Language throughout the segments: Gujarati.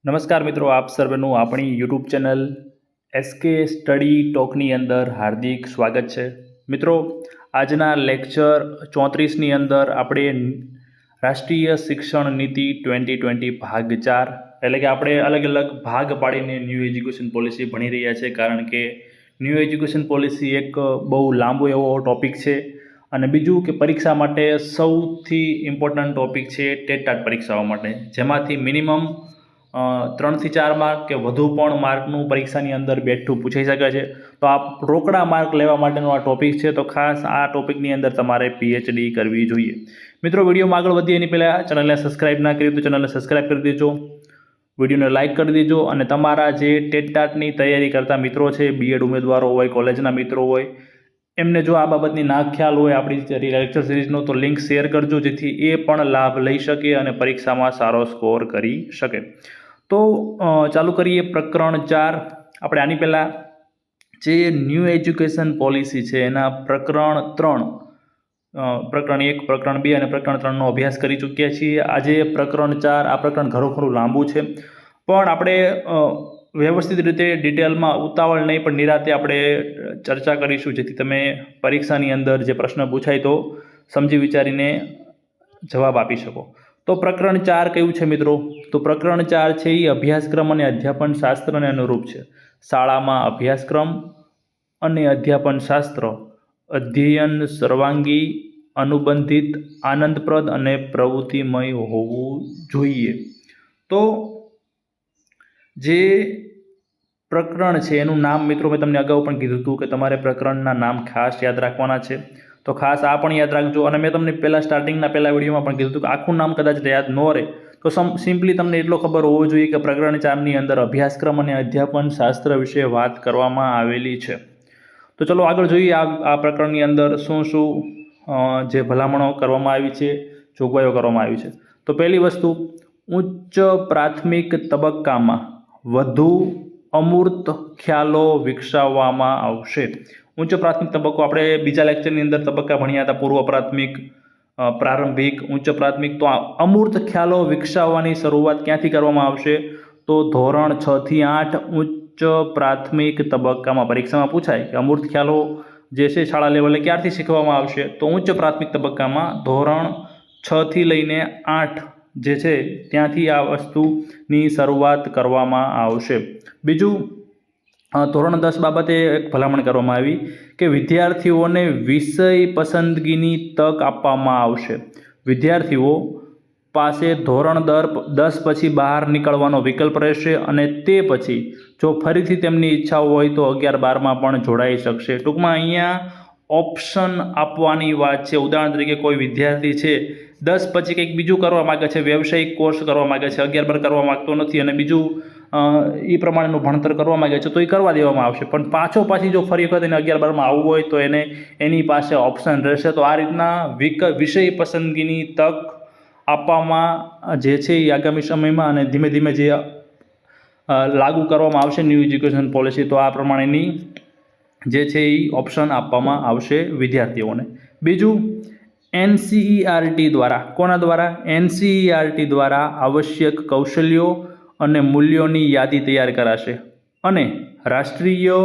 નમસ્કાર મિત્રો, આપ સર્વેનું આપણી યુટ્યુબ ચેનલ એસકે સ્ટડી ટોકની અંદર હાર્દિક સ્વાગત છે। મિત્રો, આજના લેક્ચર 34ની અંદર આપણે રાષ્ટ્રીય શિક્ષણ નીતિ 2020 ભાગ 4 એટલે કે આપણે અલગ અલગ ભાગ પાડીને ન્યૂ એજ્યુકેશન પોલિસી ભણી રહ્યા છે, કારણ કે ન્યૂ એજ્યુકેશન પોલિસી એક બહુ લાંબો એવો ટોપિક છે અને બીજું કે પરીક્ષા માટે સૌથી ઇમ્પોર્ટન્ટ ટોપિક છે ટેટ પરીક્ષાઓ માટે, જેમાંથી મિનિમમ 3 થી 4 માર્ક કે વધુ પણ માર્કનું પરીક્ષાની અંદર બેઠું પૂછાઈ શકે છે। તો આ રોકડા માર્ક લેવા માટેનો આ ટોપિક છે, તો ખાસ આ ટોપિકની અંદર તમારે PhD કરવી જોઈએ। મિત્રો, વિડીયોમાં આગળ વધીએ એની પહેલાં ચેનલને સબસ્ક્રાઇબ ના કરી તો ચેનલને સબસ્ક્રાઇબ કરી દેજો, વિડીયોને લાઇક કરી દેજો અને તમારા જે ટેટની તૈયારી કરતા મિત્રો છે, બીએડ ઉમેદવારો હોય, કોલેજના મિત્રો હોય, એમને જો આ બાબતની ના ખ્યાલ હોય આપણી લેક્ચર સિરીઝનો, તો લિંક શેર કરજો, જેથી એ પણ લાભ લઈ શકે અને પરીક્ષામાં સારો સ્કોર કરી શકે। તો ચાલુ કરીએ પ્રકરણ 4। આપણે આની પહેલાં જે ન્યૂ એજ્યુકેશન પોલિસી છે એના પ્રકરણ 3, પ્રકરણ 1, પ્રકરણ 2 અને પ્રકરણ 3નો અભ્યાસ કરી ચૂક્યા છીએ। આજે પ્રકરણ 4, આ પ્રકરણ ઘણું લાંબુ છે, પણ આપણે વ્યવસ્થિત રીતે ડિટેલમાં ઉતાવળ નહીં પણ નિરાતે આપણે ચર્ચા કરીશું, જેથી તમે પરીક્ષાની અંદર જે પ્રશ્ન પૂછાય તો સમજી વિચારીને જવાબ આપી શકો। તો પ્રકરણ 4 કયું છે મિત્રો? તો પ્રકરણ 4 છે એ અભ્યાસક્રમ અને અધ્યાપન શાસ્ત્રને અનુરૂપ છે। શાળામાં અભ્યાસક્રમ અને અધ્યાપન શાસ્ત્ર અધ્યયન સર્વાંગી, અનુબંધિત, આનંદપ્રદ અને પ્રવૃત્તિમય હોવું જોઈએ। તો જે પ્રકરણ છે એનું નામ મિત્રો મેં તમને અગાઉ પણ કીધું હતું કે તમારે પ્રકરણના નામ ખાસ યાદ રાખવાના છે, તો ખાસ આ પણ યાદ રાખજો। અને મેં તમને સ્ટાર્ટિંગના પહેલા વિડીયોમાં પણ કીધું હતું કે આખું નામ કદાચ યાદ ન રહે તો સિમ્પલી તમને એટલો ખબર હોવો જોઈએ કે પ્રકરણ 4ની અંદર અભ્યાસક્રમ અને અધ્યાપન શાસ્ત્ર વિશે વાત કરવામાં આવેલી છે। તો ચલો આગળ જોઈએ આ પ્રકરણની અંદર શું જે ભલામણો કરવામાં આવી છે, જોગવાઈઓ કરવામાં આવી છે। તો પહેલી વસ્તુ, ઉચ્ચ પ્રાથમિક તબક્કામાં વધુ અમૂર્ત ખ્યાલો વિકસાવવામાં આવશે। ઉચ્ચ પ્રાથમિક તબક્કો આપણે બીજા લેક્ચરની અંદર તબક્કા ભણ્યા હતા, પૂર્વ પ્રાથમિક, પ્રારંભિક, ઉચ્ચ પ્રાથમિક। તો આ અમૂર્ત ખ્યાલો વિકસાવવાની શરૂઆત ક્યાંથી કરવામાં આવશે? તો ધોરણ 6 થી 8 ઉચ્ચ પ્રાથમિક તબક્કામાં પરીક્ષામાં પૂછાય કે અમૂર્ત ખ્યાલો જે છે શાળા લેવલે ક્યારથી શીખવામાં આવશે? તો ઉચ્ચ પ્રાથમિક તબક્કામાં ધોરણ 6 થી લઈને 8 જે છે ત્યાંથી આ વસ્તુની શરૂઆત કરવામાં આવશે। બીજું, ધોરણ 10 બાબતે એક ભલામણ કરવામાં આવી કે વિદ્યાર્થીઓને વિષય પસંદગીની તક આપવામાં આવશે। વિદ્યાર્થીઓ પાસે ધોરણ 10 પછી બહાર નીકળવાનો વિકલ્પ રહેશે અને તે પછી જો ફરીથી તેમની ઈચ્છા હોય તો 11-12માં પણ જોડાઈ શકશે। ટૂંકમાં અહીંયા ઓપ્શન આપવાની વાત છે। ઉદાહરણ તરીકે કોઈ વિદ્યાર્થી છે 10 પછી કંઈક બીજું કરવા માગે છે, વ્યવસાયિક કોર્સ કરવા માગે છે, 11-12 કરવા માગતો નથી અને બીજું એ પ્રમાણેનું ભણતર કરવા માગે છે, તો એ કરવા દેવામાં આવશે। પણ પાછી જો ફરી વખત એને 11-12માં આવવું હોય તો એની પાસે ઓપ્શન રહેશે। તો આ રીતના વિષય પસંદગીની તક આપવામાં જે છે એ આગામી સમયમાં અને ધીમે ધીમે જે લાગુ કરવામાં આવશે ન્યૂ એજ્યુકેશન પોલિસી, તો આ પ્રમાણેની જે છે એ ઓપ્શન આપવામાં આવશે વિદ્યાર્થીઓને। બીજું, NCERT દ્વારા, કોના દ્વારા? NCERT દ્વારા આવશ્યક કૌશલ્યો અને મૂલ્યોની યાદી તૈયાર કરાશે અને રાષ્ટ્રીય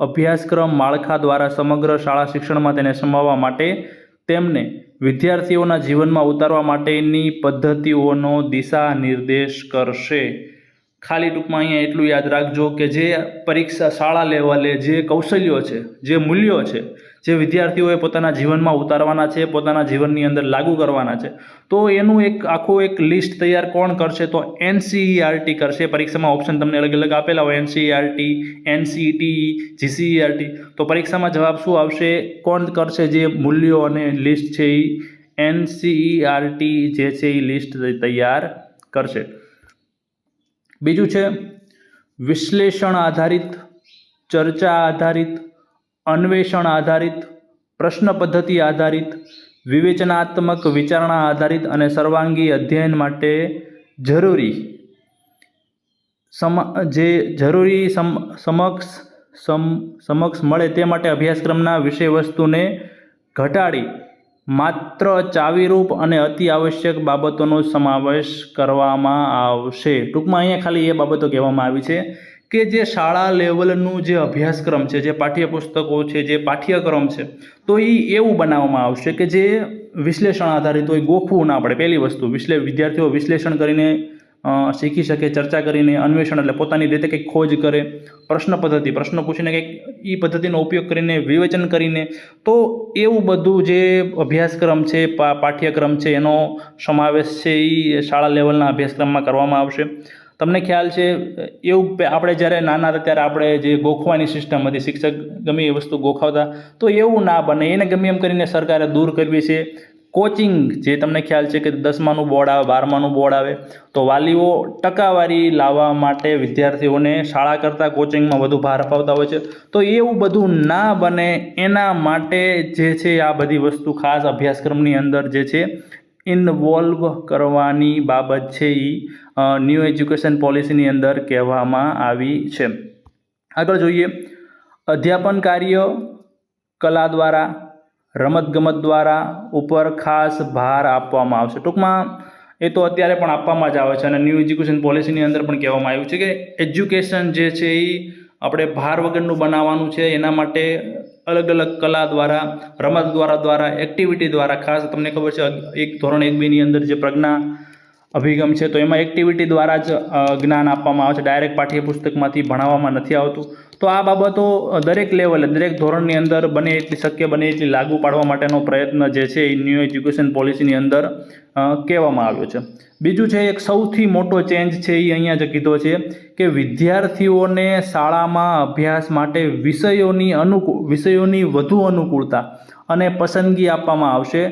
અભ્યાસક્રમ માળખા દ્વારા સમગ્ર શાળા શિક્ષણમાં તેને સમાવવા માટે તેમને વિદ્યાર્થીઓના જીવનમાં ઉતારવા માટેની પદ્ધતિઓનો દિશા નિર્દેશ કરશે। ખાલી ટૂંકમાં અહીંયા એટલું યાદ રાખજો કે જે પરીક્ષા શાળા લેવલે જે કૌશલ્યો છે, જે મૂલ્યો છે, જે વિદ્યાર્થીઓએ પોતાના જીવનમાં ઉતારવાના છે, પોતાના જીવનની અંદર લાગુ કરવાના છે, તો એનું આખું એક લિસ્ટ તૈયાર કોણ કરશે? તો NCERT કરશે। પરીક્ષામાં ઓપ્શન તમને અલગ અલગ આપેલા હોય, NCERT, NCET, GCERT, તો પરીક્ષામાં જવાબ શું આવશે? કોણ કરશે જે મૂલ્યો અને લિસ્ટ છે એ NCERT જે છે એ લિસ્ટ તૈયાર કરશે। બીજું છે વિશ્લેષણ આધારિત, ચર્ચા આધારિત, અન્વેષણ આધારિત, પ્રશ્ન પદ્ધતિ આધારિત, વિવેચનાત્મક વિચારણા આધારિત અને સર્વાંગી અધ્યયન માટે જરૂરી સમક્ષ મળે તે માટે અભ્યાસક્રમના વિષય વસ્તુને ઘટાડી માત્ર ચાવીરૂપ અને અતિ આવશ્યક બાબતોનો સમાવેશ કરવામાં આવશે. ટૂંકમાં અહીંયા ખાલી એ બાબતો કહેવામાં આવી છે કે જે શાળા લેવલનું જે અભ્યાસક્રમ છે, જે પાઠ્યપુસ્તકો છે, જે પાઠ્યક્રમ છે, તો એ એવું બનાવવામાં આવશે કે જે વિશ્લેષણ આધારિત હોય, ગોખવું ના પડે. પહેલી વસ્તુ, વિદ્યાર્થીઓ વિશ્લેષણ કરીને શીખી શકે, ચર્ચા કરીને, અન્વેષણ એટલે પોતાની રીતે કંઈક ખોજ કરે, પ્રશ્ન પૂછીને કંઈક એ પદ્ધતિનો ઉપયોગ કરીને, વિવેચન કરીને, તો એવું બધું જે અભ્યાસક્રમ છે, પાઠ્યક્રમ છે, એનો સમાવેશ છે એ શાળા લેવલના અભ્યાસક્રમમાં કરવામાં આવશે. તમને ખ્યાલ છે એવું આપણે જ્યારે નાના હતા ત્યારે આપણે જે ગોખવાની સિસ્ટમ હતી, શિક્ષક ગમે એ વસ્તુ ગોખાવતા, તો એવું ના બને. એને ગમે એમ કરીને સરકારે દૂર કરવી છે. કોચિંગ, જે તમને ખ્યાલ છે કે 10માનું બોર્ડ આવે, 12માનું બોર્ડ આવે, તો વાલીઓ ટકાવારી લાવવા માટે વિદ્યાર્થીઓને શાળા કરતાં કોચિંગમાં વધુ ભાર અપાવતા હોય છે. તો એવું બધું ના બને એના માટે જે છે આ બધી વસ્તુ ખાસ અભ્યાસક્રમની અંદર જે છે ઇન્વોલ્વ કરવાની બાબત છે એ ન્યૂ એજ્યુકેશન પોલિસીની અંદર કહેવામાં આવી છે. આગળ જોઈએ, અધ્યાપન કાર્ય કલા દ્વારા, રમતગમત દ્વારા ઉપર ખાસ ભાર આપવામાં આવશે. ટૂંકમાં એ તો અત્યારે પણ આપવામાં જ આવે છે અને ન્યૂ એજ્યુકેશન પોલિસીની અંદર પણ કહેવામાં આવ્યું છે કે એજ્યુકેશન જે છે એ આપણે ભાર વગરનું બનાવવાનું છે. એના માટે અલગ અલગ કલા દ્વારા, રમત દ્વારા, એક્ટિવિટી દ્વારા, ખાસ તમને ખબર છે ધોરણ 1-2ની અંદર જે પ્રજ્ઞા અભિગમ છે, તો એમાં એક્ટિવિટી દ્વારા જ જ્ઞાન આપવામાં આવે છે. ડાયરેક્ટ પાઠ્યપુસ્તકમાંથી ભણાવવામાં નથી આવતું. તો આ બાબતો દરેક લેવલે, દરેક ધોરણની અંદર બને એટલી શક્ય બને એટલી લાગુ પાડવા માટેનો પ્રયત્ન જે છે એ ન્યૂ એજ્યુકેશન પોલિસીની અંદર કહેવામાં આવ્યો છે. બીજું છે, એક સૌથી મોટો ચેન્જ છે એ અહીંયા જ કીધો છે કે વિદ્યાર્થીઓને શાળામાં અભ્યાસ માટે વિષયોની વધુ અનુકૂળતા અને પસંદગી આપવામાં આવશે,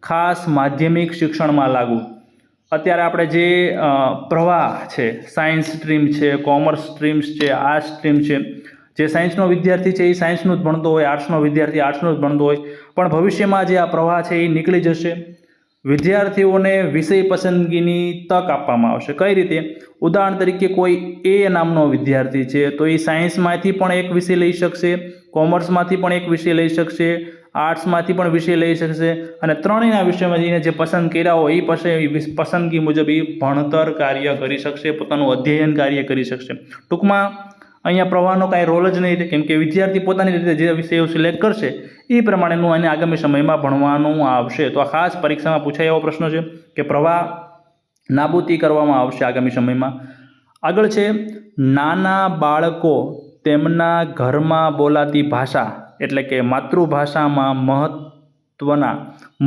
ખાસ માધ્યમિક શિક્ષણમાં લાગુ. અત્યારે આપણે જે પ્રવાહ છે, સાયન્સ સ્ટ્રીમ છે, કોમર્સ સ્ટ્રીમ્સ છે, આર્ટ્સ સ્ટ્રીમ છે, જે સાયન્સનો વિદ્યાર્થી છે એ સાયન્સનું જ ભણતો હોય, આર્ટ્સનો વિદ્યાર્થી આર્ટ્સનું જ ભણતો હોય, પણ ભવિષ્યમાં જે આ પ્રવાહ છે એ નીકળી જશે. વિદ્યાર્થીઓને વિષય પસંદગીની તક આપવામાં આવશે. કઈ રીતે? ઉદાહરણ તરીકે કોઈ એ નામનો વિદ્યાર્થી છે તો એ સાયન્સમાંથી પણ એક વિષય લઈ શકશે, કોમર્સમાંથી પણ એક વિષય લઈ શકશે, આર્ટ્સમાંથી પણ વિષય લઈ શકશે, અને ત્રણેયના વિષયમાં જઈને જે પસંદ કર્યા હોય એ પસંદગી મુજબ એ ભણતર કાર્ય કરી શકશે, પોતાનું અધ્યયન કાર્ય કરી શકશે. ટૂંકમાં અહીંયા પ્રવાહનો કાંઈ રોલ જ નહીં રહે, કેમ કે વિદ્યાર્થી પોતાની રીતે જે વિષયો સિલેક્ટ કરશે એ પ્રમાણેનું એને આગામી સમયમાં ભણવાનું આવશે. તો આ ખાસ પરીક્ષામાં પૂછાય એવો પ્રશ્ન છે કે પ્રવાહ નાબૂદી કરવામાં આવશે આગામી સમયમાં. આગળ છે, નાના બાળકો તેમના ઘરમાં બોલાતી ભાષા એટલે કે માતૃભાષામાં મહત્ત્વના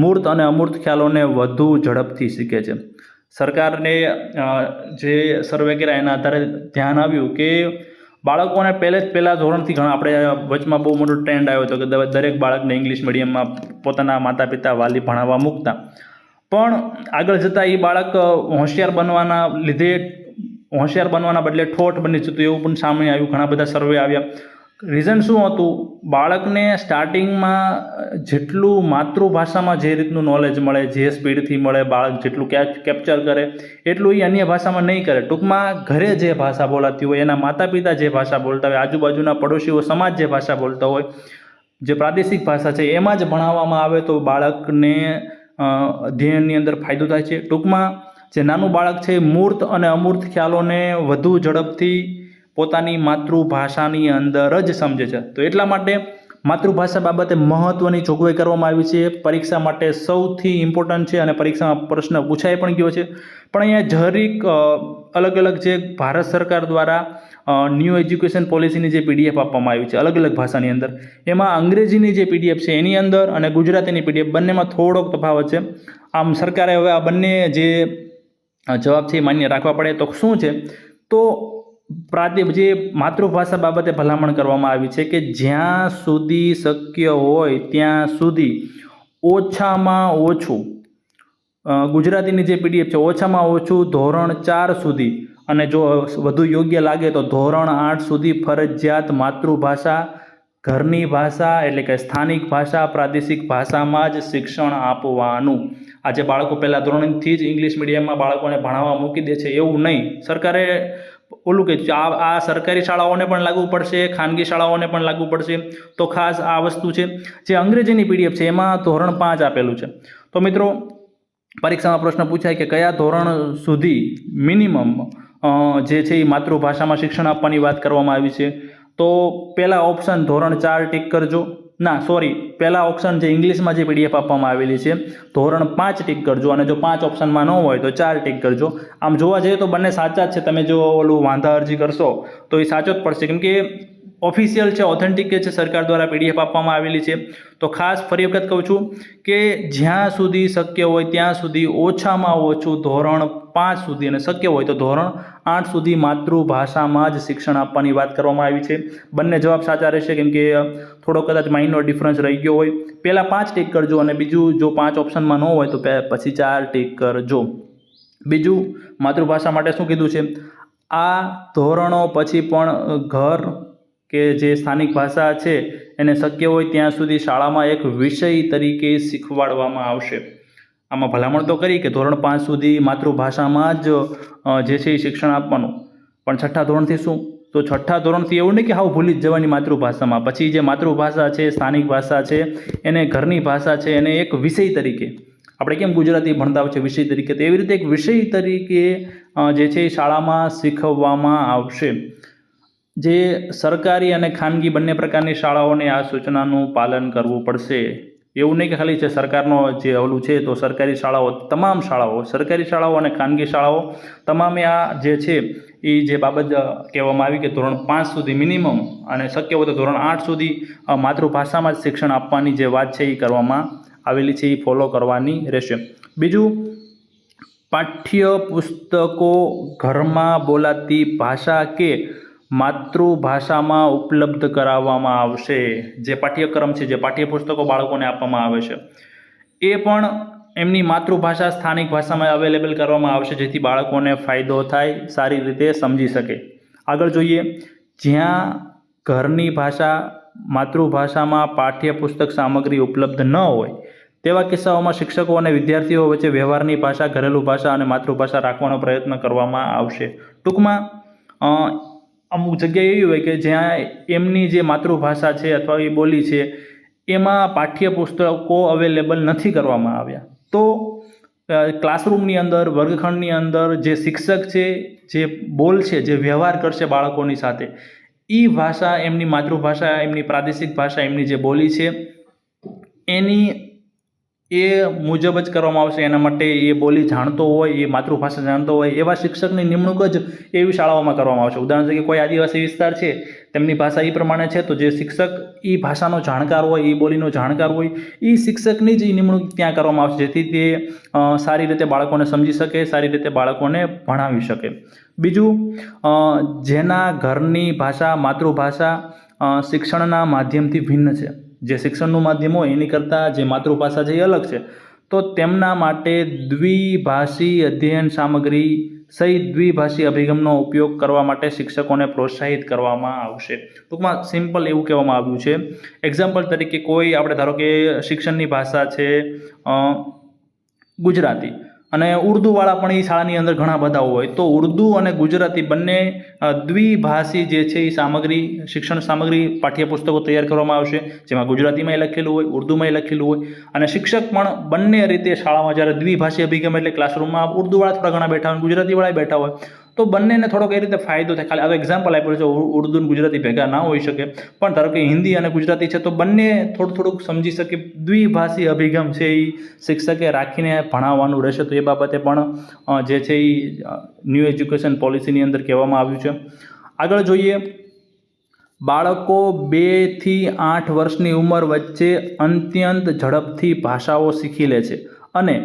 મૂર્ત અને અમૂર્ત ખ્યાલોને વધુ ઝડપથી શીખે છે. સરકારને જે સર્વે કર્યા એના આધારે ધ્યાન આવ્યું કે બાળકોને પહેલા ધોરણથી ઘણા, આપણે વચમાં બહુ મોટો ટ્રેન્ડ આવ્યો હતો કે દરેક બાળકને ઇંગ્લિશ મીડિયમમાં પોતાના માતા પિતા વાલી ભણાવવા મૂકતા, પણ આગળ જતાં એ બાળક હોશિયાર બનવાના બદલે ઠોઠ બની જતું એવું પણ સામે આવ્યું. ઘણા બધા સર્વે આવ્યા. રીઝન શું હતું? બાળકને સ્ટાર્ટિંગમાં જેટલું માતૃભાષામાં જે રીતનું નોલેજ મળે, જે સ્પીડથી મળે, બાળક જેટલું કેપ્ચર કરે એટલું એ અન્ય ભાષામાં નહીં કરે. ટૂંકમાં ઘરે જે ભાષા બોલાતી હોય, એના માતા પિતા જે ભાષા બોલતા હોય, આજુબાજુના પડોશીઓ સમાજ જે ભાષા બોલતા હોય, જે પ્રાદેશિક ભાષા છે એમાં જ ભણાવવામાં આવે તો બાળકને અધ્યયનની અંદર ફાયદો થાય છે. ટૂંકમાં જે નાનું બાળક છે એ મૂર્ત અને અમૂર્ત ખ્યાલોને વધુ ઝડપથી પોતાની માતૃભાષાની અંદર જ સમજે છે. તો એટલા માટે માતૃભાષા બાબતે મહત્ત્વની જોગવાઈ કરવામાં આવી છે. પરીક્ષા માટે સૌથી ઇમ્પોર્ટન્ટ છે અને પરીક્ષામાં પ્રશ્ન પૂછાઈ પણ ગયો છે. પણ અહીંયા જરીક અલગ અલગ જે ભારત સરકાર દ્વારા ન્યૂ એજ્યુકેશન પોલિસીની જે PDF આપવામાં આવી છે અલગ અલગ ભાષાની અંદર, એમાં અંગ્રેજીની જે PDF છે એની અંદર અને ગુજરાતીની PDF બંનેમાં થોડોક તફાવત છે. આમ સરકારે હવે આ બંને જે જવાબ છે એ માન્ય રાખવા પડે. તો શું છે? તો જે માતૃભાષા બાબતે ભલામણ કરવામાં આવી છે કે જ્યાં સુધી શક્ય હોય ત્યાં સુધી ઓછામાં ઓછું ગુજરાતીની જે PDF છે ઓછામાં ઓછું ધોરણ 4 સુધી, અને જો વધુ યોગ્ય લાગે તો ધોરણ 8 સુધી ફરજિયાત માતૃભાષા, ઘરની ભાષા એટલે કે સ્થાનિક ભાષા, પ્રાદેશિક ભાષામાં જ શિક્ષણ આપવાનું. આજે બાળકો પહેલાં ધોરણથી જ ઇંગ્લિશ મીડિયમમાં બાળકોને ભણાવવા મૂકી દે છે એવું નહીં. સરકારે ઓલું કે આ સરકારી શાળાઓને પણ લાગુ પડશે, ખાનગી શાળાઓને પણ લાગુ પડશે. તો ખાસ આ વસ્તુ છે. જે અંગ્રેજીની પીડીએફ છે એમાં ધોરણ 5 આપેલું છે. તો મિત્રો પરીક્ષામાં પ્રશ્ન પૂછાય કે કયા ધોરણ સુધી મિનિમમ જે છે એ માતૃભાષામાં શિક્ષણ આપવાની વાત કરવામાં આવી છે. તો પહેલા ઓપ્શન ધોરણ 4 ટીક કરજો. પહેલા ઓપ્શન જે ઇંગ્લિશમાં જે પીડીએફ આપવામાં આવેલી છે ધોરણ 5 ટીક કરજો, અને જો 5 ઓપ્શનમાં ન હોય તો 4 ટીક કરજો. આમ જોવા જઈએ તો બંને સાચા જ છે. તમે જો ઓલું વાંધા અરજી કરશો તો એ સાચો જ પડશે, કેમ કે ઓફિશિયલ છે, ઓથેન્ટિક છે, સરકાર દ્વારા પીડીએફ આપવામાં આવેલી છે. તો ખાસ ફરી વખત કહું છું કે જ્યાં સુધી શક્ય હોય ત્યાં સુધી ઓછામાં ઓછું ધોરણ 5 સુધી અને શક્ય હોય તો ધોરણ 8 સુધી માતૃભાષામાં જ શિક્ષણ આપવાની વાત કરવામાં આવી છે. બંને જવાબ સાચા રહેશે, કેમ કે થોડો કદાચ માઇનોર ડિફરન્સ રહી ગયો હોય. પહેલાં 5 ટીક કરજો અને બીજું જો 5 ઓપ્શનમાં ન હોય તો પછી 4 ટીક કરજો. બીજું માતૃભાષા માટે શું કીધું છે, આ ધોરણો પછી પણ ઘર કે જે સ્થાનિક ભાષા છે એને શક્ય હોય ત્યાં સુધી શાળામાં એક વિષય તરીકે શીખવાડવામાં આવશે. આમાં ભલામણ તો કરી કે ધોરણ 5 સુધી માતૃભાષામાં જ જે છે એ શિક્ષણ આપવાનું, પણ 6ઠ્ઠા ધોરણથી શું? તો 6ઠ્ઠા ધોરણથી એવું નહીં કે હાવ ભૂલી જ જવાની માતૃભાષામાં. પછી જે માતૃભાષા છે, સ્થાનિક ભાષા છે, એને ઘરની ભાષા છે, એને એક વિષય તરીકે, આપણે કેમ ગુજરાતી ભણતા હોય છે વિષય તરીકે, તો એવી રીતે એક વિષય તરીકે જે છે એ શાળામાં શીખવવામાં આવશે. જે સરકારી અને ખાનગી બંને પ્રકારની શાળાઓને આ સૂચનાનું પાલન કરવું પડશે. એવું નહીં કે ખાલી છે સરકારનો જે ઓલું છે તો સરકારી શાળાઓ, તમામ શાળાઓ, સરકારી શાળાઓ અને ખાનગી શાળાઓ તમામે આ જે છે એ જે બાબત કહેવામાં આવી કે ધોરણ 5 સુધી મિનિમમ અને શક્ય હોય તો ધોરણ 8 સુધી માતૃભાષામાં જ શિક્ષણ આપવાની જે વાત છે એ કરવામાં આવેલી છે, એ ફોલો કરવાની રહેશે. બીજું, પાઠ્ય પુસ્તકો ઘરમાં બોલાતી ભાષા કે માતૃભાષામાં ઉપલબ્ધ કરાવવામાં આવશે. જે પાઠ્યક્રમ છે, જે પાઠ્યપુસ્તકો બાળકોને આપવામાં આવે છે એ પણ એમની માતૃભાષા સ્થાનિક ભાષામાં અવેલેબલ કરવામાં આવશે, જેથી બાળકોને ફાયદો થાય, સારી રીતે સમજી શકે. આગળ જોઈએ, જ્યાં ઘરની ભાષા માતૃભાષામાં પાઠ્યપુસ્તક સામગ્રી ઉપલબ્ધ ન હોય તેવા કિસ્સાઓમાં શિક્ષકો અને વિદ્યાર્થીઓ વચ્ચે વ્યવહારની ભાષા, ઘરેલું ભાષા અને માતૃભાષા રાખવાનો પ્રયત્ન કરવામાં આવશે. ટૂંકમાં અમુક જગ્યાએ એવી હોય કે જ્યાં એમની જે માતૃભાષા છે અથવા એ બોલી છે એમાં પાઠ્યપુસ્તકો અવેલેબલ નથી કરવામાં આવ્યા, તો ક્લાસરૂમની અંદર, વર્ગખંડની અંદર જે શિક્ષક છે, જે બોલ છે, જે વ્યવહાર કરશે બાળકોની સાથે, એ ભાષા, એમની માતૃભાષા, એમની પ્રાદેશિક ભાષા, એમની જે બોલી છે એની એ મુજબ જ કરવામાં આવશે. એના માટે એ બોલી જાણતો હોય, એ માતૃભાષા જાણતો હોય એવા શિક્ષકની નિમણૂક જ એવી શાળાઓમાં કરવામાં આવશે. ઉદાહરણ તરીકે કોઈ આદિવાસી વિસ્તાર છે, તેમની ભાષા એ પ્રમાણે છે, તો જે શિક્ષક એ ભાષાનો જાણકાર હોય, એ બોલીનો જાણકાર હોય, એ શિક્ષકની જ નિમણૂક ત્યાં કરવામાં આવશે, જેથી તે સારી રીતે બાળકોને સમજી શકે, સારી રીતે બાળકોને ભણાવી શકે. બીજું, જેના ઘરની ભાષા, માતૃભાષા શિક્ષણના માધ્યમથી ભિન્ન છે, જે શિક્ષણનું માધ્યમ હોય એની કરતાં જે માતૃભાષા છે એ અલગ છે, તો તેમના માટે દ્વિભાષી અધ્યયન સામગ્રી સહિત દ્વિભાષી અભિગમનો ઉપયોગ કરવા માટે શિક્ષકોને પ્રોત્સાહિત કરવામાં આવશે. ટૂંકમાં સિમ્પલ એવું કહેવામાં આવ્યું છે. એક્ઝામ્પલ તરીકે કોઈ, આપણે ધારો કે શિક્ષણની ભાષા છે ગુજરાતી અને ઉર્દૂવાળા પણ એ શાળાની અંદર ઘણા બધા હોય, તો ઉર્દૂ અને ગુજરાતી બંને દ્વિભાષી જે છે એ સામગ્રી, શિક્ષણ સામગ્રી, પાઠ્યપુસ્તકો તૈયાર કરવામાં આવશે, જેમાં ગુજરાતીમાં લખેલું હોય, ઉર્દૂમાં લખેલું હોય, અને શિક્ષક પણ બંને રીતે શાળામાં જ્યારે દ્વિભાષી અભિગમ એટલે ક્લાસરૂમમાં ઉર્દૂવાળા થોડા ઘણા બેઠા હોય, ગુજરાતીવાળા બેઠા હોય, તો બંનેને થોડોક એ રીતે ફાયદો થાય. ખાલી આ તો એક્ઝામ્પલ આપ્યું છે, ઉર્દૂ અને ગુજરાતી ભેગા ના હોઈ શકે, પણ ધારો કે હિન્દી અને ગુજરાતી છે તો બંને થોડુંક સમજી શકે. દ્વિભાષી અભિગમ છે એ શિક્ષકે રાખીને ભણાવવાનું રહેશે, તો એ બાબતે પણ જે છે એ ન્યૂ એજ્યુકેશન પોલિસીની અંદર કહેવામાં આવ્યું છે. આગળ જોઈએ, બાળકો 2 થી 8 વર્ષની ઉંમર વચ્ચે અત્યંત ઝડપથી ભાષાઓ શીખી લે છે અને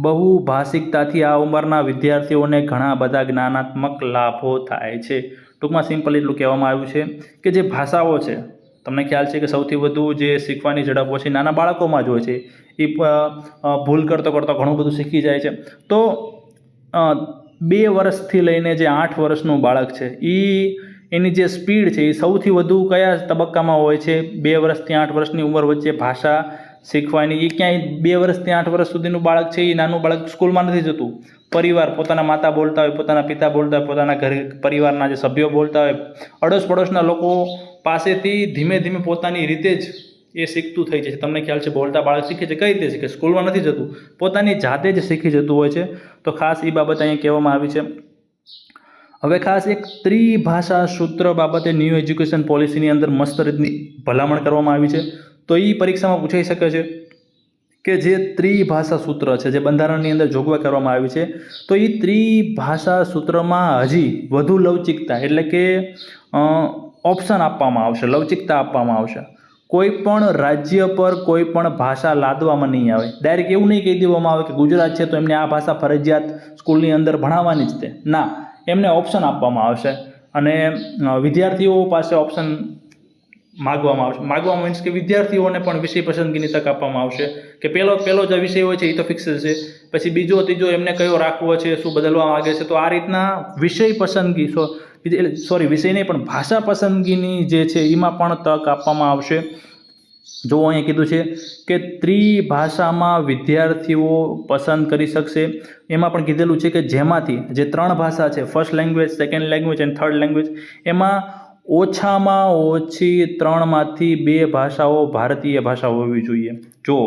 બહુભાષિકતાથી આ ઉંમરના વિદ્યાર્થીઓને ઘણા બધા જ્ઞાનાત્મક લાભો થાય છે. ટૂંકમાં સિમ્પલ એટલું કહેવામાં આવ્યું છે કે જે ભાષાઓ છે, તમને ખ્યાલ છે કે સૌથી વધુ જે શીખવાની ઝડપ હોય છે નાના બાળકોમાં જ હોય છે. એ ભૂલ કરતો ઘણું બધું શીખી જાય છે. તો 2 વર્ષથી લઈને જે 8 વર્ષનું બાળક છે એની જે સ્પીડ છે એ સૌથી વધુ કયા તબક્કામાં હોય છે? 2 વર્ષથી 8 વર્ષની ઉંમર વચ્ચે ભાષા શીખવાની એ ક્યાંય 2 વર્ષથી 8 વર્ષ સુધીનું બાળક છે એ નાનું બાળક સ્કૂલમાં નથી જતું. પરિવાર પોતાના માતા બોલતા હોય, પોતાના પિતા બોલતા હોય, પોતાના ઘરે પરિવારના જે સભ્યો બોલતા હોય, અડોશ પડોશના લોકો પાસેથી ધીમે ધીમે પોતાની રીતે જ એ શીખતું થઈ જાય છે. તમને ખ્યાલ છે બોલતા બાળક શીખે છે કઈ રીતે શીખે? સ્કૂલમાં નથી જતું, પોતાની જાતે જ શીખી જતું હોય છે. તો ખાસ એ બાબત અહીંયા કહેવામાં આવી છે. હવે ખાસ એક ત્રિભાષા સૂત્ર બાબતે ન્યૂ એજ્યુકેશન પોલિસીની અંદર મસ્ત રીતની ભલામણ કરવામાં આવી છે. તો એ પરીક્ષામાં પૂછાઈ શકે છે કે જે ત્રિભાષા સૂત્ર છે જે બંધારણની અંદર જોગવાઈ કરવામાં આવી છે, તો એ ત્રિભાષા સૂત્રમાં હજી વધુ લવચિકતા એટલે કે ઓપ્શન આપવામાં આવશે, લવચિકતા આપવામાં આવશે. કોઈ પણ રાજ્ય પર કોઈ પણ ભાષા લાદવામાં નહીં આવે. ડાયરેક્ટ એવું નહીં કહી દેવામાં આવે કે ગુજરાત છે તો એમને આ ભાષા ફરજિયાત સ્કૂલની અંદર ભણાવવાની જ તે ના, એમને ઓપ્શન આપવામાં આવશે અને વિદ્યાર્થીઓ પાસે ઓપ્શન માગવામાં આવશે. માગવામાં મીન્સ કે વિદ્યાર્થીઓને પણ વિષય પસંદગીની તક આપવામાં આવશે કે પહેલો જે વિષય હોય છે એ તો ફિક્સ છે, પછી બીજો ત્રીજો એમને કયો રાખવો છે, શું બદલવા માગે છે. તો આ રીતના વિષય પસંદગી વિષય નહીં પણ ભાષા પસંદગીની જે છે એમાં પણ તક આપવામાં આવશે. જો અહીંયા કીધું છે કે ત્રિભાષામાં વિદ્યાર્થીઓ પસંદ કરી શકશે. એમાં પણ કીધેલું છે કે જેમાંથી જે 3 ભાષા છે, ફર્સ્ટ લેંગ્વેજ, સેકન્ડ લેંગ્વેજ અને થર્ડ લેંગ્વેજ, એમાં ઓછામાં ઓછી 3માંથી 2 ભાષાઓ ભારતીય ભાષા હોવી જોઈએ. જો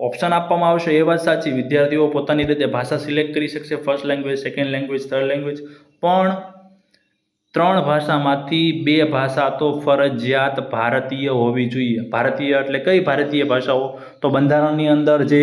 ઓપ્શન આપવામાં આવશે એ વાત સાચી, વિદ્યાર્થીઓ પોતાની રીતે ભાષા સિલેક્ટ કરી શકશે, first language, second language, third language, પણ 3 ભાષામાંથી 2 ભાષા તો ફરજિયાત ભારતીય હોવી જોઈએ. ભારતીય એટલે કઈ ભારતીય ભાષાઓ? તો બંધારણની અંદર જે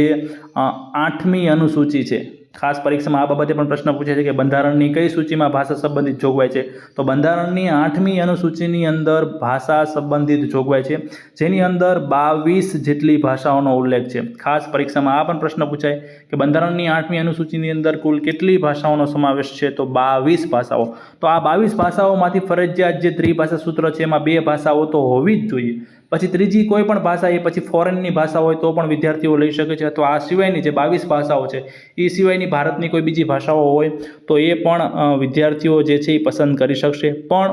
8મી અનુસૂચિ છે, ખાસ પરીક્ષામાં આ બાબતે પણ પ્રશ્ન પૂછે છે કે બંધારણની કઈ સૂચિમાં ભાષા સંબંધિત જોગવાઈ છે? તો બંધારણની 8મી અનુસૂચિની અંદર ભાષા સંબંધિત જોગવાઈ છે, જેની અંદર 22 જેટલી ભાષાઓનો ઉલ્લેખ છે. ખાસ પરીક્ષામાં આ પણ પ્રશ્ન પૂછાય કે બંધારણની 8મી અનુસૂચિની અંદર કુલ કેટલી ભાષાઓનો સમાવેશ છે? તો 22 ભાષાઓ. તો આ 22 ભાષાઓમાંથી ફરજિયાત જે ત્રિભાષા સૂત્ર છે એમાં 2 ભાષાઓ તો હોવી જ જોઈએ. પછી ત્રીજી કોઈ પણ ભાષા, એ પછી ફોરેનની ભાષા હોય તો પણ વિદ્યાર્થીઓ લઈ શકે છે. તો આ સિવાયની જે 22 ભાષાઓ છે એ સિવાયની ભારતની કોઈ બીજી ભાષાઓ હોય તો એ પણ વિદ્યાર્થીઓ જે છે એ પસંદ કરી શકશે. પણ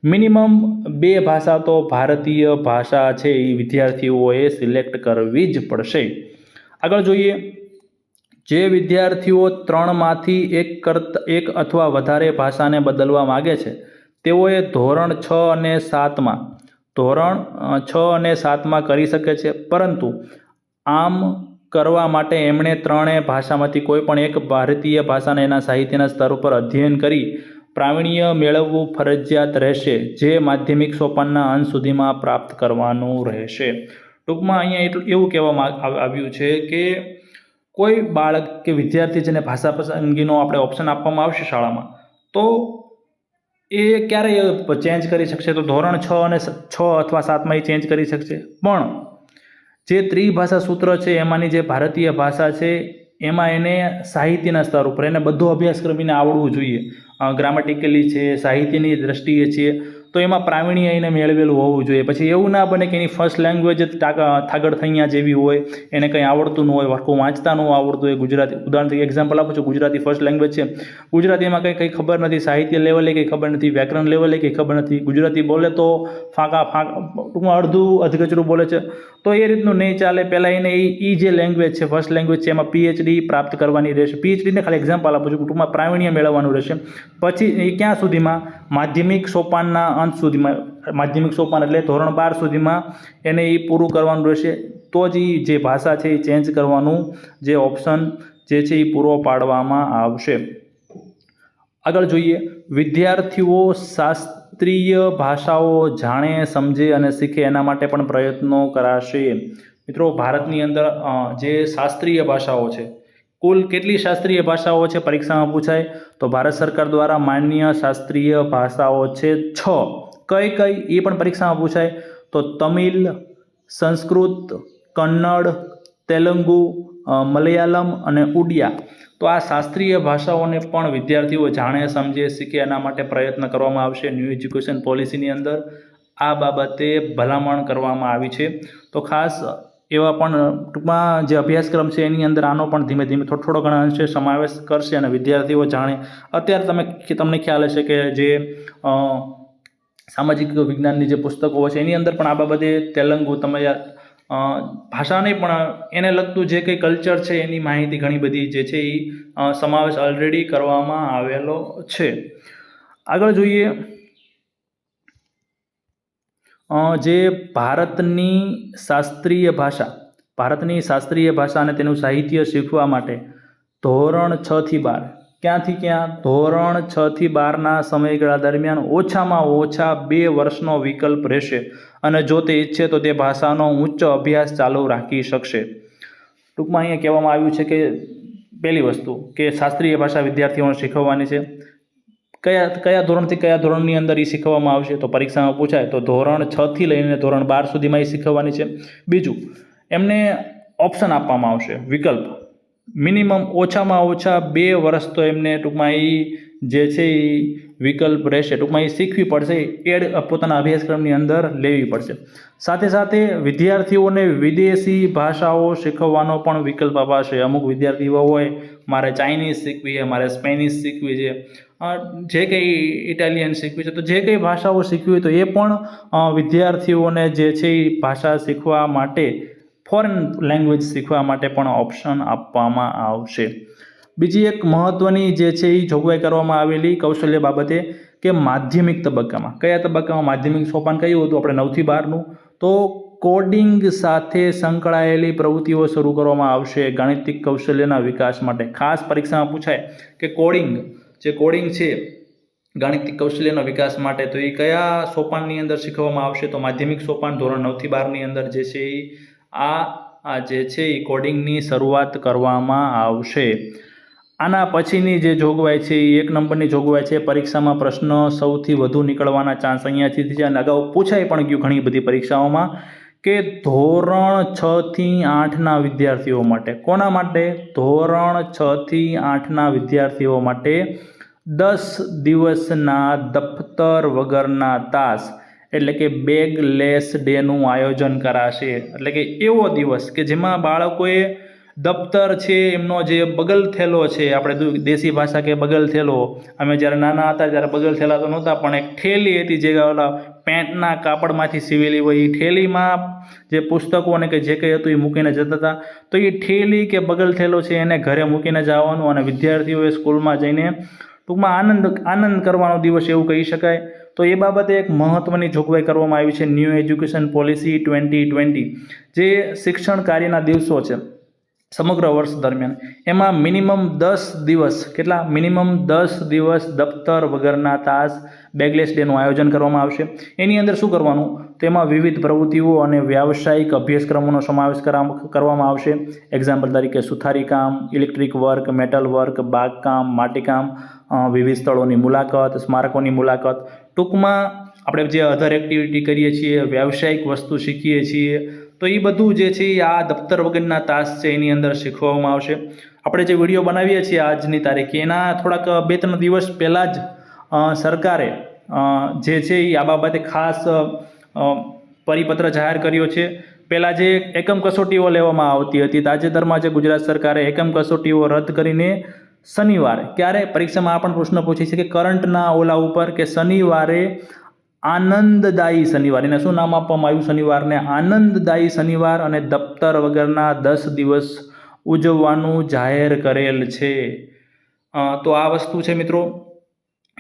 મિનિમમ 2 ભાષા તો ભારતીય ભાષા છે એ વિદ્યાર્થીઓએ સિલેક્ટ કરવી જ પડશે. આગળ જોઈએ, જે વિદ્યાર્થીઓ 3માંથી એક અથવા વધારે ભાષાને બદલવા માગે છે તેઓએ ધોરણ 6 અને 7માં કરી શકે છે. પરંતુ આમ કરવા માટે એમણે 3 ભાષામાંથી કોઈ પણ એક ભારતીય ભાષાને એના સાહિત્યના સ્તર ઉપર અધ્યયન કરી પ્રાવીણ્ય મેળવવું ફરજિયાત રહેશે, જે માધ્યમિક સોપાનના અંત સુધીમાં પ્રાપ્ત કરવાનું રહેશે. ટૂંકમાં અહીંયા એવું કહેવામાં આવ્યું છે કે કોઈ બાળક કે વિદ્યાર્થી જેને ભાષા પસંદગીનો આપણે ઓપ્શન આપવામાં આવશે શાળામાં, તો એ ક્યારે ચેન્જ કરી શકશે? તો ધોરણ 6 અથવા 7માં એ ચેન્જ કરી શકશે. પણ જે ત્રિભાષા સૂત્ર છે એમાંની જે ભારતીય ભાષા છે એમાં એને સાહિત્યના સ્તર ઉપર એને બધો અભ્યાસક્રમ એને આવડવું જોઈએ. ગ્રામેટિકલી છે, સાહિત્યની દ્રષ્ટિએ છે, તો એમાં પ્રાવીણ્ય એને મેળવેલું હોવું જોઈએ. પછી એવું ના બને કે એની ફર્સ્ટ લેંગ્વેજ જ થાગડ થૈયા જેવી હોય, એને કંઈ આવડતું ન હોય, વારખું વાંચતા ન આવડતું હોય. ગુજરાતી ઉદાહરણ તરીકે એક્ઝામ્પલ આપું છું, ગુજરાતી ફર્સ્ટ લેંગ્વેજ છે, ગુજરાતીમાં કંઈ ખબર નથી, સાહિત્ય લેવલે કંઈ ખબર નથી, વ્યાકરણ લેવલે કંઈ ખબર નથી, ગુજરાતી બોલે તો ટૂંકમાં અધકચરું બોલે છે. તો એ રીતનું નહીં ચાલે. પહેલાં એને એ જે લેંગ્વેજ છે, ફર્સ્ટ લેંગ્વેજ છે, એમાં PhD પ્રાપ્ત કરવાની રહેશે. PhDને ખાલી એક્ઝામ્પલ આપું છું, ટૂંકમાં પ્રાવીણ્ય મેળવવાનું રહેશે. પછી એ ક્યાં સુધીમાં? માધ્યમિક સોપાનના અંત સુધીમાં. માધ્યમિક સોપાન એટલે ધોરણ 12 સુધીમાં એને એ પૂરું કરવાનું રહેશે. તો જ એ જે ભાષા છે એ ચેન્જ કરવાનું જે ઓપ્શન જે છે એ પૂરો પાડવામાં આવશે. આગળ જોઈએ, વિદ્યાર્થીઓ શાસ્ત્રીય ભાષાઓ જાણે, સમજે અને શીખે એના માટે પણ પ્રયત્નો કરાશે. મિત્રો, ભારતની અંદર જે શાસ્ત્રીય ભાષાઓ છે, કુલ કેટલી શાસ્ત્રીય ભાષાઓ છે પરીક્ષામાં પૂછાય તો ભારત સરકાર દ્વારા માન્ય શાસ્ત્રીય ભાષાઓ છે 6. કઈ એ પણ પરીક્ષામાં પૂછાય તો તમિલ, સંસ્કૃત, કન્નડ, તેલુગુ, મલયાલમ અને ઉડિયા. તો આ શાસ્ત્રીય ભાષાઓને પણ વિદ્યાર્થીઓ જાણે, સમજે, શીખે એના માટે પ્રયત્ન કરવામાં આવશે. ન્યૂ એજ્યુકેશન પોલિસીની અંદર આ બાબતે ભલામણ કરવામાં આવી છે. તો ખાસ એવા પણ ટૂંકમાં જે અભ્યાસક્રમ છે એની અંદર આનો પણ ધીમે ધીમે થોડો ઘણા અંશે સમાવેશ કરશે અને વિદ્યાર્થીઓ જાણે. અત્યારે તમને ખ્યાલ હશે કે જે સામાજિક વિજ્ઞાનની જે પુસ્તકો છે એની અંદર પણ આ બાબતે તેલુગુ, ભાષા નહીં પણ એને લગતું જે કંઈ કલ્ચર છે એની માહિતી ઘણી બધી જે છે એ સમાવેશ ઓલરેડી કરવામાં આવેલો છે. આગળ જોઈએ જે ભારતની શાસ્ત્રીય ભાષા અને તેનું સાહિત્ય શીખવા માટે ધોરણ 6 થી 12 ક્યાંથી ક્યાં ધોરણ 6 થી 12ના સમયગાળા દરમિયાન ઓછામાં ઓછા 2 વર્ષનો વિકલ્પ રહેશે અને જો તે ઈચ્છે તો તે ભાષાનો ઉચ્ચ અભ્યાસ ચાલુ રાખી શકશે. ટૂંકમાં અહીંયા કહેવામાં આવ્યું છે કે પહેલી વસ્તુ કે શાસ્ત્રીય ભાષા વિદ્યાર્થીઓને શીખવવાની છે. કયા ધોરણથી કયા ધોરણની અંદર એ શીખવવામાં આવશે તો પરીક્ષામાં પૂછાય તો ધોરણ 6 થી લઈને ધોરણ 12 સુધીમાં એ શીખવવાની છે. બીજું એમને ઓપ્શન આપવામાં આવશે વિકલ્પ મિનિમમ ઓછામાં ઓછા 2 વર્ષ તો એમને ટૂંકમાં એ જે છે એ વિકલ્પ રહેશે. ટૂંકમાં એ શીખવી પડશે, પોતાના અભ્યાસક્રમની અંદર લેવી પડશે. સાથે સાથે વિદ્યાર્થીઓને વિદેશી ભાષાઓ શીખવવાનો પણ વિકલ્પ અપાશે. અમુક વિદ્યાર્થીઓ હોય મારે ચાઇનીઝ શીખવી છે, મારે સ્પેનિશ શીખવી છે, જે કંઈ ઇટાલિયન શીખવી છે, તો જે કંઈ ભાષાઓ શીખવી હોય તો એ પણ વિદ્યાર્થીઓને જે છે એ ભાષા શીખવા માટે ફોરેન લેંગ્વેજ શીખવા માટે પણ ઓપ્શન આપવામાં આવશે. બીજી એક મહત્ત્વની જે છે એ જોગવાઈ કરવામાં આવેલી કૌશલ્ય બાબતે કે માધ્યમિક તબક્કામાં કયા તબક્કામાં માધ્યમિક સોપાન કયું હતું આપણે 9 થી 12નું તો કોડિંગ સાથે સંકળાયેલી પ્રવૃત્તિઓ શરૂ કરવામાં આવશે ગાણિતિક કૌશલ્યના વિકાસ માટે. ખાસ પરીક્ષામાં પૂછાય કે કોડિંગ છે ગાણિતિક કૌશલ્યના વિકાસ માટે તો એ કયા સોપાનની અંદર શીખવવામાં આવશે તો માધ્યમિક સોપાન ધોરણ 9 થી 12ની અંદર જે છે એ આ જે છે એ કોડિંગની શરૂઆત કરવામાં આવશે. આના પછીની જે જોગવાઈ છે એ 1 નંબરની જોગવાઈ છે. પરીક્ષામાં પ્રશ્ન સૌથી વધુ નીકળવાના ચાન્સ અહીંયાથી છે અને અગાઉ પૂછાઈ પણ ગયું ઘણી બધી પરીક્ષાઓમાં કે ધોરણ 6 થી 8ના વિદ્યાર્થીઓ માટે કોના માટે ધોરણ 6 થી 8ના વિદ્યાર્થીઓ માટે 10 દિવસના દફતર વગરના તાસ એટલે કે બેગલેસ ડેનું આયોજન કરાશે. એટલે કે એવો દિવસ કે જેમાં બાળકોએ દફતર છે એમનો જે બગલ થેલો છે, આપણે દેશી ભાષા કે બગલ થેલો, અમે જ્યારે નાના હતા ત્યારે બગલ થેલા તો નહોતા પણ એક ઠેલી હતી જે ઓલા પેન્ટના કાપડમાંથી સીવેલી હોય એ ઠેલીમાં જે પુસ્તકો અને કે જે કંઈ હતું એ મૂકીને જતા હતા. તો એ ઠેલી કે બગલ થેલો છે એને ઘરે મૂકીને જવાનું અને વિદ્યાર્થીઓએ સ્કૂલમાં જઈને ટૂંકમાં આનંદ કરવાનો દિવસ એવું કહી શકાય. તો એ બાબતે એક મહત્ત્વની જોગવાઈ કરવામાં આવી છે ન્યૂ એજ્યુકેશન પોલિસી 2020 જે શિક્ષણ કાર્યના દિવસો છે સમગ્ર વર્ષ દરમિયાન એમાં મિનિમમ 10 દિવસ દફતર વગરના તાસ બેગલેસ ડેનું આયોજન કરવામાં આવશે. એની અંદર શું કરવાનું તો એમાં વિવિધ પ્રવૃત્તિઓ અને વ્યાવસાયિક અભ્યાસક્રમોનો સમાવેશ કરવામાં આવશે. એક્ઝામ્પલ તરીકે સુથારી કામ, ઇલેક્ટ્રિક વર્ક, મેટલ વર્ક, બાગકામ, માટીકામ, વિવિધ સ્થળોની મુલાકાત, સ્મારકોની મુલાકાત. ટૂંકમાં આપણે જે અધર એક્ટિવિટી કરીએ છીએ, વ્યાવસાયિક વસ્તુ શીખીએ છીએ તો એ બધું જે છે આ દફતર વગરના તાસ છે એની અંદર શીખવવામાં આવશે. આપણે જે વિડીયો બનાવીએ છીએ આજની તારીખે એના થોડાક 2-3 દિવસ પહેલાં જ સરકારે જે છે એ આ બાબતે ખાસ પરિપત્ર જાહેર કર્યો છે. પહેલાં જે એકમ કસોટીઓ લેવામાં આવતી હતી તાજેતરમાં જે ગુજરાત સરકારે એકમ કસોટીઓ રદ કરીને શનિવારે ક્યારે પરીક્ષામાં આ પણ પ્રશ્ન પૂછે છે કે કરંટના ઓલા ઉપર કે શનિવારે આનંદદાયી શનિવાર એને શું નામ આપવામાં આવ્યું શનિવારને આનંદદાયી શનિવાર અને દફતર વગરના 10 દિવસ ઉજવવાનું જાહેર કરેલ છે. તો આ વસ્તુ છે મિત્રો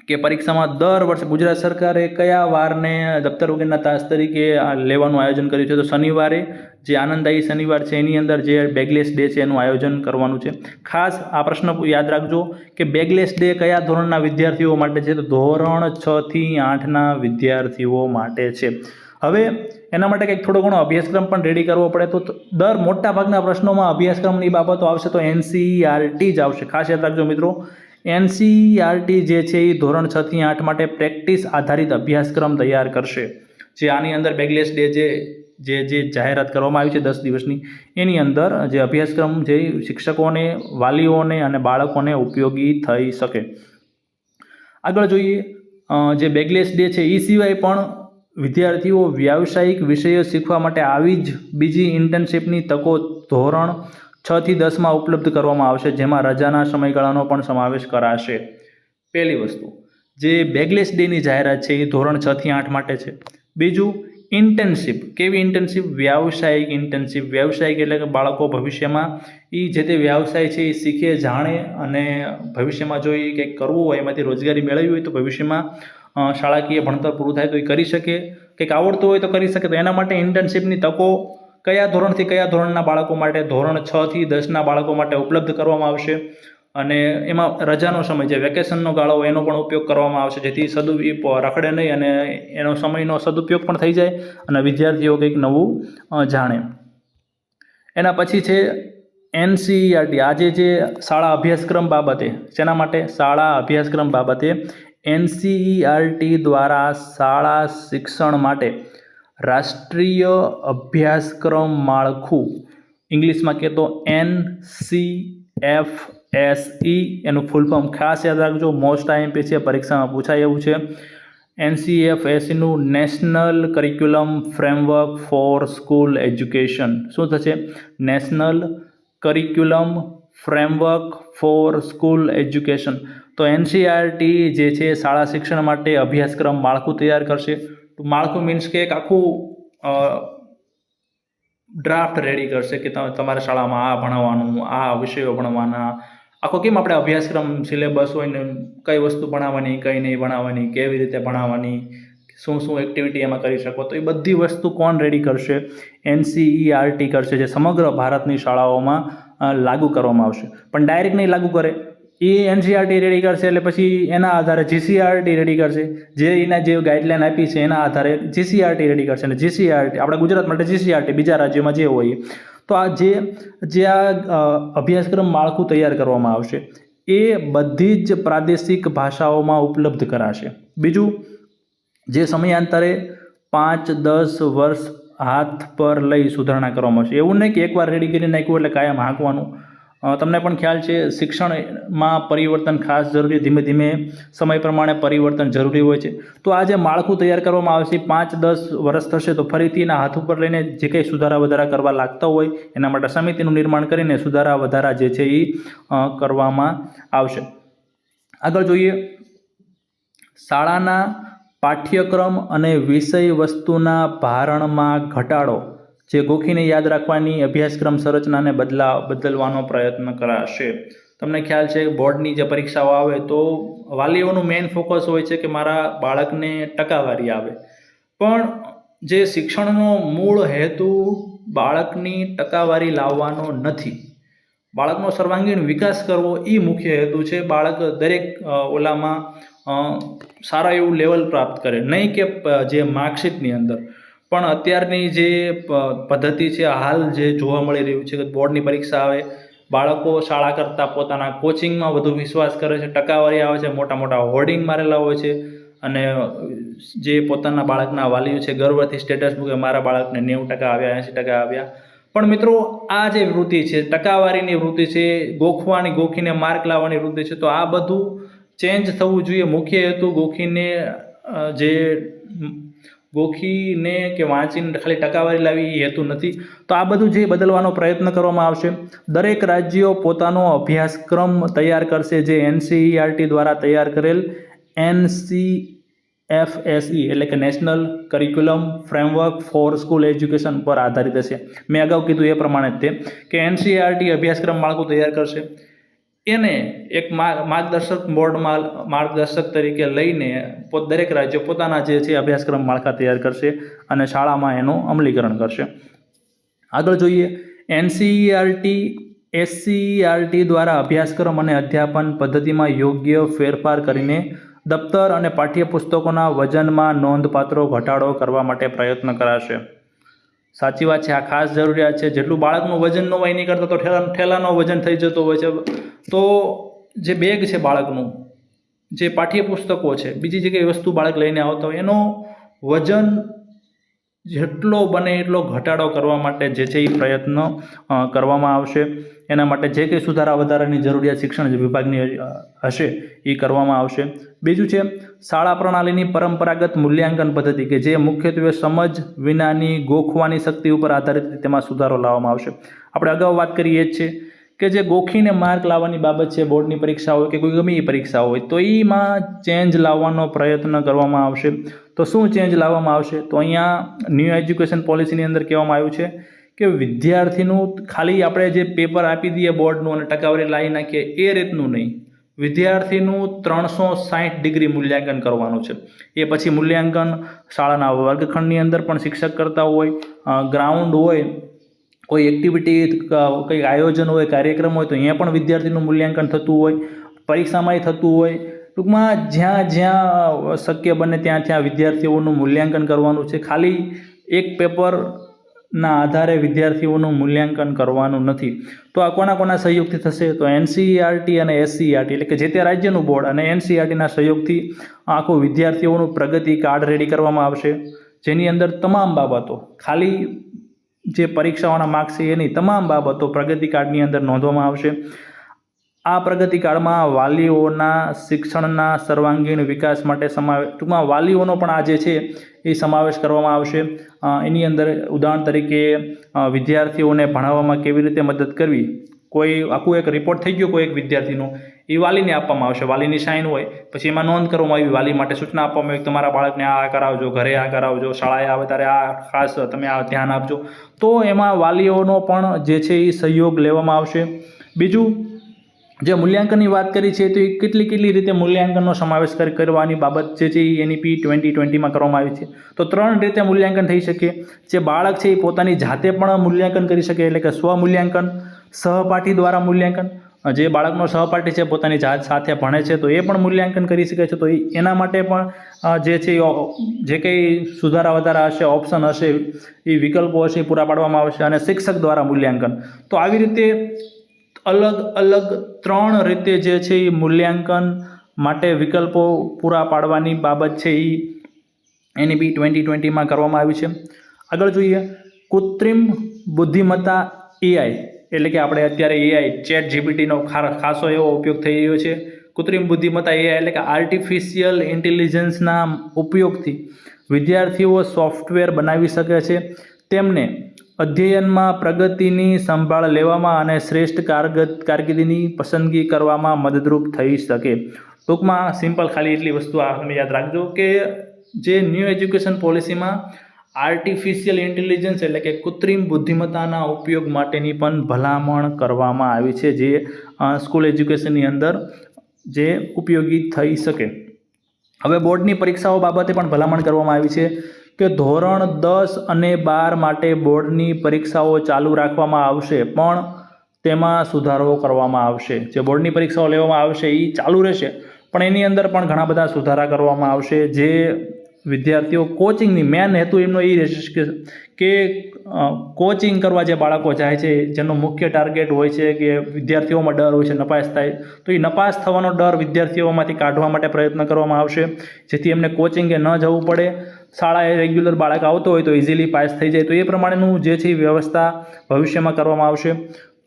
કે પરીક્ષામાં દર વર્ષે ગુજરાત સરકારે કયા વારને દફતર વગરના તાસ તરીકે લેવાનું આયોજન કર્યું છે તો શનિવારે જે આનંદદાયી શનિવાર છે એની અંદર જે બેગલેસ ડે છે એનું આયોજન કરવાનું છે. ખાસ આ પ્રશ્ન યાદ રાખજો કે બેગલેસ ડે કયા ધોરણના વિદ્યાર્થીઓ માટે છે તો ધોરણ 6 થી 8ના વિદ્યાર્થીઓ માટે છે. હવે એના માટે કંઈક થોડો ઘણો અભ્યાસક્રમ પણ રેડી કરવો પડે તો દર મોટા ભાગના પ્રશ્નોમાં અભ્યાસક્રમની બાબતો આવશે તો NCERT જ આવશે. ખાસ યાદ રાખજો મિત્રો NCERT જે છે એ ધોરણ 6 થી 8 માટે પ્રેક્ટિસ આધારિત અભ્યાસક્રમ તૈયાર કરશે. જે આની અંદર બેગલેસ ડે જે જાહેરાત કરવામાં આવી છે 10 દિવસની એની અંદર જે અભ્યાસક્રમ જે શિક્ષકોને, વાલીઓને અને બાળકોને ઉપયોગી થઈ શકે. આગળ જોઈએ જે બેગલેસ ડે છે એ સિવાય પણ વિદ્યાર્થીઓ વ્યાવસાયિક વિષયો શીખવા માટે આવી જ બીજી ઇન્ટર્નશીપની તકો ધોરણ 6 થી 10માં ઉપલબ્ધ કરવામાં આવશે જેમાં રજાના સમયગાળાનો પણ સમાવેશ કરાશે. પહેલી વસ્તુ જે બેગલેસ ડેની જાહેરાત છે એ ધોરણ 6 થી 8 માટે છે. બીજું ઇન્ટર્નશીપ. કેવી ઇન્ટર્નશીપ? વ્યાવસાયિક ઇન્ટર્નશીપ. વ્યાવસાયિક એટલે કે બાળકો ભવિષ્યમાં એ જે તે વ્યવસાય છે એ શીખે, જાણે અને ભવિષ્યમાં જો એ કંઈક કરવું હોય, એમાંથી રોજગારી મેળવવી હોય તો ભવિષ્યમાં શાળાકીય ભણતર પૂરું થાય તો એ કરી શકે, કંઈક આવડતું હોય તો કરી શકે. તો એના માટે ઇન્ટર્નશીપની તકો કયા ધોરણથી કયા ધોરણના બાળકો માટે? ધોરણ 6 થી 10ના બાળકો માટે ઉપલબ્ધ કરવામાં આવશે. અને એમાં રજાનો સમય જે વેકેશનનો ગાળો હોય એનો પણ ઉપયોગ કરવામાં આવશે, જેથી રખડે નહીં અને એનો સમયનો સદુપયોગ પણ થઈ જાય અને વિદ્યાર્થીઓ કંઈક નવું જાણે. એના પછી છે NCERT. આજે જે શાળા અભ્યાસક્રમ બાબતે, શેના માટે? શાળા અભ્યાસક્રમ બાબતે NCERT દ્વારા શાળા શિક્ષણ માટે રાષ્ટ્રીય અભ્યાસક્રમ માળખું, ઇંગ્લિશમાં કહે તો NCFSE, એનું ફૂલ ફોર્મ ખાસ યાદ રાખજો, મોસ્ટ IMP છે, પરીક્ષામાં પૂછાય એવું છે. NCFSEનું national curriculum framework for school education. શું થશે? National curriculum framework for school education. તો NCERT જે છે શાળા શિક્ષણ માટે અભ્યાસક્રમ માળખું તૈયાર કરશે. માળખું મીન્સ કે એક આખું ડ્રાફ્ટ રેડી કરશે કે તમારા શાળામાં આ ભણાવવાનું, આ વિષયો ભણવાના, આખો કેમ આપણે અભ્યાસક્રમ સિલેબસ હોય ને કઈ વસ્તુ ભણાવવાની, કઈ નહીં ભણાવવાની, કેવી રીતે ભણાવવાની, શું શું એક્ટિવિટી એમાં કરી શકો, તો એ બધી વસ્તુ કોણ રેડી કરશે? NCERT કરશે, જે સમગ્ર ભારતની શાળાઓમાં લાગુ કરવામાં આવશે. પણ ડાયરેક્ટ નહીં લાગુ કરે, એ NCERT રેડી કરશે એટલે પછી એના આધારે GCERT રેડી કરશે, જે એના જે ગાઈડલાઈન આપી છે એના આધારે GCERT રેડી કરશે. અને GCERT આપણા ગુજરાત માટે GCERT, બીજા રાજ્યોમાં જે હોય. તો આ જે અભ્યાસક્રમ માળખું તૈયાર કરવામાં આવશે એ બધી જ પ્રાદેશિક ભાષાઓમાં ઉપલબ્ધ કરાશે. બીજું, જે સમયાંતરે 5-10 વર્ષ હાથ પર લઈ સુધારણા કરવામાં આવશે. એવું નહીં કે એકવાર રેડી કરી નાખ્યું એટલે કાયમ હાંકવાનું. તમને પણ ખ્યાલ છે શિક્ષણમાં પરિવર્તન ખાસ જરૂરી, ધીમે ધીમે સમય પ્રમાણે પરિવર્તન જરૂરી હોય છે. તો આ જે માળખું તૈયાર કરવામાં આવશે 5-10 વર્ષ થશે તો ફરીથી એના હાથ ઉપર લઈને જે કંઈ સુધારા વધારા કરવા લાગતા હોય એના માટે સમિતિનું નિર્માણ કરીને સુધારા વધારા જે છે એ કરવામાં આવશે. આગળ જોઈએ, શાળાના પાઠ્યક્રમ અને વિષય વસ્તુના ભારણમાં ઘટાડો, જે ગોખીને યાદ રાખવાની અભ્યાસક્રમ સંરચનાને બદલવાનો પ્રયત્ન કરાશે. તમને ખ્યાલ છે બોર્ડની જે પરીક્ષાઓ આવે તો વાલીઓનું મેઇન ફોકસ હોય છે કે મારા બાળકને ટકાવારી આવે, પણ જે શિક્ષણનો મૂળ હેતુ બાળકની ટકાવારી લાવવાનો નથી, બાળકનો સર્વાંગીણ વિકાસ કરવો એ મુખ્ય હેતુ છે. બાળક દરેક ઓલામાં સારા એવું લેવલ પ્રાપ્ત કરે, નહીં કે જે માર્કશીટની અંદર. પણ અત્યારની જે પદ્ધતિ છે, હાલ જે જોવા મળી રહ્યું છે કે બોર્ડની પરીક્ષા આવે, બાળકો શાળા કરતાં પોતાના કોચિંગમાં વધુ વિશ્વાસ કરે છે, ટકાવારી આવે છે, મોટા મોટા હોર્ડિંગ મારેલા હોય છે અને જે પોતાના બાળકના વાલીઓ છે ગર્વથી સ્ટેટસ મૂકે મારા બાળકને 90% આવ્યા, 80% આવ્યા. પણ મિત્રો આ જે વૃત્તિ છે, ટકાવારીની વૃત્તિ છે, ગોખીને માર્ક લાવવાની વૃત્તિ છે, તો આ બધું ચેન્જ થવું જોઈએ. મુખ્ય હેતુ ગોખીને કે વાંચીને ખાલી ટકાવારી લાવી એ હેતુ નથી. તો આ બધું જે બદલવાનો પ્રયત્ન કરવામાં આવશે. દરેક રાજ્યો પોતાનો અભ્યાસક્રમ તૈયાર કરશે, જે NCERT દ્વારા તૈયાર કરેલ NCFSE એટલે કે national curriculum framework for school education પર આધારિત હશે. મેં અગાઉ કીધું એ પ્રમાણે જ તે કે NCERT અભ્યાસક્રમ માળખું તૈયાર કરશે, એને એક માર્ગદર્શક તરીકે લઈને દરેક રાજ્ય પોતાના જે છે અભ્યાસક્રમ માળખા તૈયાર કરશે અને શાળામાં એનું અમલીકરણ કરશે. આગળ જોઈએ, SCERT દ્વારા અભ્યાસક્રમ અને અધ્યાપન પદ્ધતિમાં યોગ્ય ફેરફાર કરીને દફતર અને પાઠ્યપુસ્તકોના વજનમાં નોંધપાત્ર ઘટાડો કરવા માટે પ્રયત્ન કરાશે. સાચી વાત છે, આ ખાસ જરૂરિયાત છે. જેટલું બાળકનું વજન ન હોય નહીં કરતા તો ઠેલાનો વજન થઈ જતો હોય છે. તો જે બેગ છે બાળકનું, જે પાઠ્યપુસ્તકો છે, બીજી જે કંઈ વસ્તુ બાળક લઈને આવતા હોય એનો વજન જેટલો બને એટલો ઘટાડો કરવા માટે જે છે એ પ્રયત્ન કરવામાં આવશે. એના માટે જે કંઈ સુધારા વધારાની જરૂરિયાત શિક્ષણ વિભાગની હશે એ કરવામાં આવશે. બીજું છે શાળા પ્રણાલીની પરંપરાગત મૂલ્યાંકન પદ્ધતિ, કે જે મુખ્યત્વે સમજ વિનાની ગોખવાની શક્તિ ઉપર આધારિત તેમાં સુધારો લાવવામાં આવશે. આપણે અગાઉ વાત કરીએ જ છે કે જે ગોખીને માર્ક લાવવાની બાબત છે, બોર્ડની પરીક્ષા હોય કે કોઈ ગમે એ પરીક્ષા હોય, તો એમાં ચેન્જ લાવવાનો પ્રયત્ન કરવામાં આવશે. તો શું ચેન્જ લાવવામાં આવશે? તો અહીંયા ન્યૂ એજ્યુકેશન પોલિસીની અંદર કહેવામાં આવ્યું છે કે વિદ્યાર્થીનું ખાલી આપણે જે પેપર આપી દઈએ બોર્ડનું અને ટકાવારી લાવી નાખીએ એ રીતનું નહીં. વિદ્યાર્થીનું 360 ડિગ્રી મૂલ્યાંકન કરવાનું છે. એ પછી મૂલ્યાંકન શાળાના વર્ગખંડની અંદર પણ શિક્ષક કરતા હોય, ગ્રાઉન્ડ હોય, કોઈ એક્ટિવિટી, કંઈ આયોજન હોય, કાર્યક્રમ હોય તો અહીંયા પણ વિદ્યાર્થીનું મૂલ્યાંકન થતું હોય, પરીક્ષામાંય થતું હોય. ટૂંકમાં જ્યાં શક્ય બને ત્યાં વિદ્યાર્થીઓનું મૂલ્યાંકન કરવાનું છે. ખાલી એક પેપરના આધારે વિદ્યાર્થીઓનું મૂલ્યાંકન કરવાનું નથી. તો આ કોના સહયોગથી થશે? તો NCERT અને SCERT એટલે કે જે તે રાજ્યનું બોર્ડ અને NCERTના સહયોગથી આખું વિદ્યાર્થીઓનું પ્રગતિ કાર્ડ રેડી કરવામાં આવશે, જેની અંદર તમામ બાબતો, ખાલી જે પરીક્ષાઓના માર્ક્સ છે એની તમામ બાબતો પ્રગતિ કાર્ડની અંદર નોંધવામાં આવશે. આ પ્રગતિ કાર્ડમાં વાલીઓના શિક્ષણના સર્વાંગીણ વિકાસ માટે ટૂંકમાં વાલીઓનો પણ આ જે છે એ સમાવેશ કરવામાં આવશે. એની અંદર ઉદાહરણ તરીકે વિદ્યાર્થીઓને ભણાવવામાં કેવી રીતે મદદ કરવી, કોઈ આખું એક રિપોર્ટ થઈ ગયો કોઈ એક વિદ્યાર્થીનો, એ વાલીને આપવામાં આવશે. વાલીની સાઇન હોય, પછી એમાં નોંધ કરવામાં આવી, વાલી માટે સૂચના આપવામાં આવી, તમારા બાળકને આ કરાવજો, ઘરે આ કરાવજો, શાળાએ આવે ત્યારે આ ખાસ તમે આ ધ્યાન આપજો. તો એમાં વાલીઓનો પણ જે છે એ સહયોગ લેવામાં આવશે. બીજું, જે મૂલ્યાંકનની વાત કરી છે તો એ કેટલી રીતે મૂલ્યાંકનનો સમાવેશ કરવાની બાબત જે છે એ NEP 2020માં કરવામાં આવી છે. તો 3 રીતે મૂલ્યાંકન થઈ શકે. જે બાળક છે એ પોતાની જાતે પણ મૂલ્યાંકન કરી શકે, એટલે કે સ્વમૂલ્યાંકન, સહપાઠી દ્વારા મૂલ્યાંકન. જે બાળકનો સહપાઠી છે પોતાની જાત સાથે ભણે છે તો એ પણ મૂલ્યાંકન કરી શકે છે. તો એના માટે પણ જે છે જે કંઈ સુધારા વધારા હશે, ઓપ્શન હશે, એ વિકલ્પો હશે એ પૂરા પાડવામાં આવશે. અને શિક્ષક દ્વારા મૂલ્યાંકન. તો આવી રીતે અલગ 3 રીતે જે છે એ મૂલ્યાંકન માટે વિકલ્પો પૂરા પાડવાની બાબત છે એ NEP 2020માં કરવામાં આવી છે. આગળ જોઈએ, કૃત્રિમ બુદ્ધિમત્તા AI, એટલે કે આપણે અત્યારે AI ChatGPTનો ખાસો એવો ઉપયોગ થઈ રહ્યો છે. કૃત્રિમ બુદ્ધિમત્તા AI એટલે કે આર્ટિફિશિયલ ઇન્ટેલિજન્સના ઉપયોગથી વિદ્યાર્થીઓ સોફ્ટવેર બનાવી શકે છે. તેમને અધ્યયનમાં પ્રગતિની સંભાળ લેવામાં અને શ્રેષ્ઠ કારકિર્દીની પસંદગી કરવામાં મદદરૂપ થઈ શકે. ટૂંકમાં સિમ્પલ ખાલી એટલી વસ્તુ તમે યાદ રાખજો કે જે ન્યૂ એજ્યુકેશન પોલિસીમાં આર્ટિફિશિયલ ઇન્ટેલિજન્સ એટલે કે કૃત્રિમ બુદ્ધિમત્તાના ઉપયોગ માટેની પણ ભલામણ કરવામાં આવી છે, જે સ્કૂલ એજ્યુકેશનની અંદર જે ઉપયોગી થઈ શકે. હવે બોર્ડની પરીક્ષાઓ બાબતે પણ ભલામણ કરવામાં આવી છે કે ધોરણ 10 અને 12 માટે બોર્ડની પરીક્ષાઓ ચાલુ રાખવામાં આવશે, પણ તેમાં સુધારો કરવામાં આવશે. જે બોર્ડની પરીક્ષાઓ લેવામાં આવશે એ ચાલુ રહેશે, પણ એની અંદર પણ ઘણા બધા સુધારા કરવામાં આવશે. જે વિદ્યાર્થીઓ કોચિંગની મેન હેતુ એમનો એ રહેશે કે કોચિંગ કરવા જે બાળકો જાય છે, જેનો મુખ્ય ટાર્ગેટ હોય છે કે વિદ્યાર્થીઓમાં ડર હોય છે નપાસ થાય, તો એ નપાસ થવાનો ડર વિદ્યાર્થીઓમાંથી કાઢવા માટે પ્રયત્ન કરવામાં આવશે, જેથી એમને કોચિંગે ન જવું પડે. શાળાએ રેગ્યુલર બાળક આવતો હોય તો ઇઝીલી પાસ થઈ જાય. તો એ પ્રમાણેનું જે છે વ્યવસ્થા ભવિષ્યમાં કરવામાં આવશે.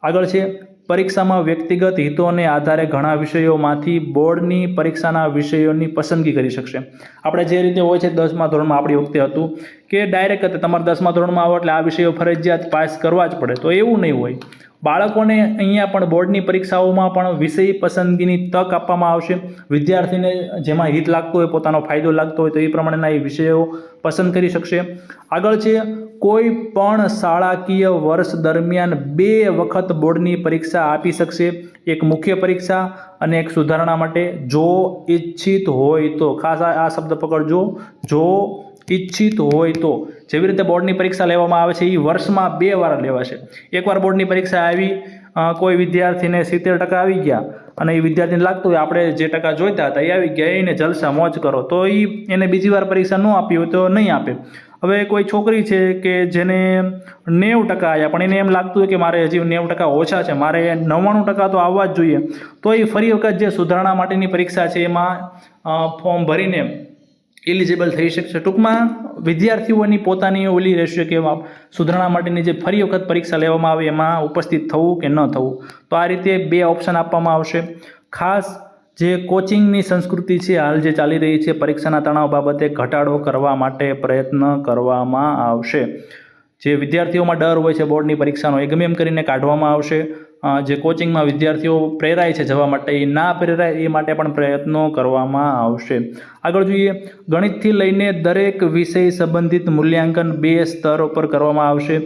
આગળ છે, પરીક્ષામાં વ્યક્તિગત હિતોને આધારે ઘણા વિષયોમાંથી બોર્ડની પરીક્ષાના વિષયોની પસંદગી કરી શકશે. આપણે જે રીતે હોય છે 10મા ધોરણમાં આપણી વખતે હતું કે ડાયરેક્ટ તમારે 10મા ધોરણમાં આવો એટલે આ વિષયો ફરજિયાત પાસ કરવા જ પડે. તો એવું નહીં હોય. બાળકોને અહીંયા પણ બોર્ડની પરીક્ષાઓમાં પણ વિષય પસંદગીની તક આપવામાં આવશે. વિદ્યાર્થીને જેમાં હિત લાગતું હોય, પોતાનો ફાયદો લાગતો હોય તો એ પ્રમાણેના એ વિષયો પસંદ કરી શકશે. આગળ છે, કોઈ પણ શાળાકીય વર્ષ દરમિયાન 2 વખત બોર્ડની પરીક્ષા આપી શકશે. એક મુખ્ય પરીક્ષા અને એક સુધારણા માટે, જો ઈચ્છિત હોય તો. ખાસ આ શબ્દ પકડજો, જો ઈચ્છિત હોય તો. જેવી રીતે બોર્ડની પરીક્ષા લેવામાં આવે છે એ વર્ષમાં 2 વાર લેવાશે. એકવાર બોર્ડની પરીક્ષા આવી, કોઈ વિદ્યાર્થીને 70% આવી ગયા અને એ વિદ્યાર્થીને લાગતું હોય આપણે જે ટકા જોઈતા હતા એ આવી ગયા, એને જલસા મોજ કરો, તો એને બીજી વાર પરીક્ષા ન આપી હોય તો નહીં આપે. હવે કોઈ છોકરી છે કે જેને 90% આવ્યા પણ એને એમ લાગતું હોય કે મારે હજી 90% ઓછા છે, મારે 99% તો આવવા જ જોઈએ, તો એ ફરી વખત જે સુધારણા માટેની પરીક્ષા છે એમાં ફોર્મ ભરીને એલિજિબલ થઈ શકશે. ટૂંકમાં વિદ્યાર્થીઓની પોતાની ઓલી રહેશે કે સુધારણા માટેની જે ફરી વખત પરીક્ષા લેવામાં આવે એમાં ઉપસ્થિત થવું કે ન થવું. તો આ રીતે 2 ઓપ્શન આપવામાં આવશે. ખાસ જે કોચિંગની સંસ્કૃતિ છે હાલ જે ચાલી રહી છે, પરીક્ષાના તણાવ બાબતે ઘટાડો કરવા માટે પ્રયત્ન કરવામાં આવશે. જે વિદ્યાર્થીઓમાં ડર હોય છે બોર્ડની પરીક્ષાનો, એ ગમે એમ કરીને કાઢવામાં આવશે. જે કોચિંગમાં વિદ્યાર્થીઓ પ્રેરાય છે જવા માટે એ ના પ્રેરાય એ માટે પણ પ્રયત્નો કરવામાં આવશે. આગળ જોઈએ, ગણિતથી લઈને દરેક વિષય સંબંધિત મૂલ્યાંકન 2 સ્તરો પર કરવામાં આવશે.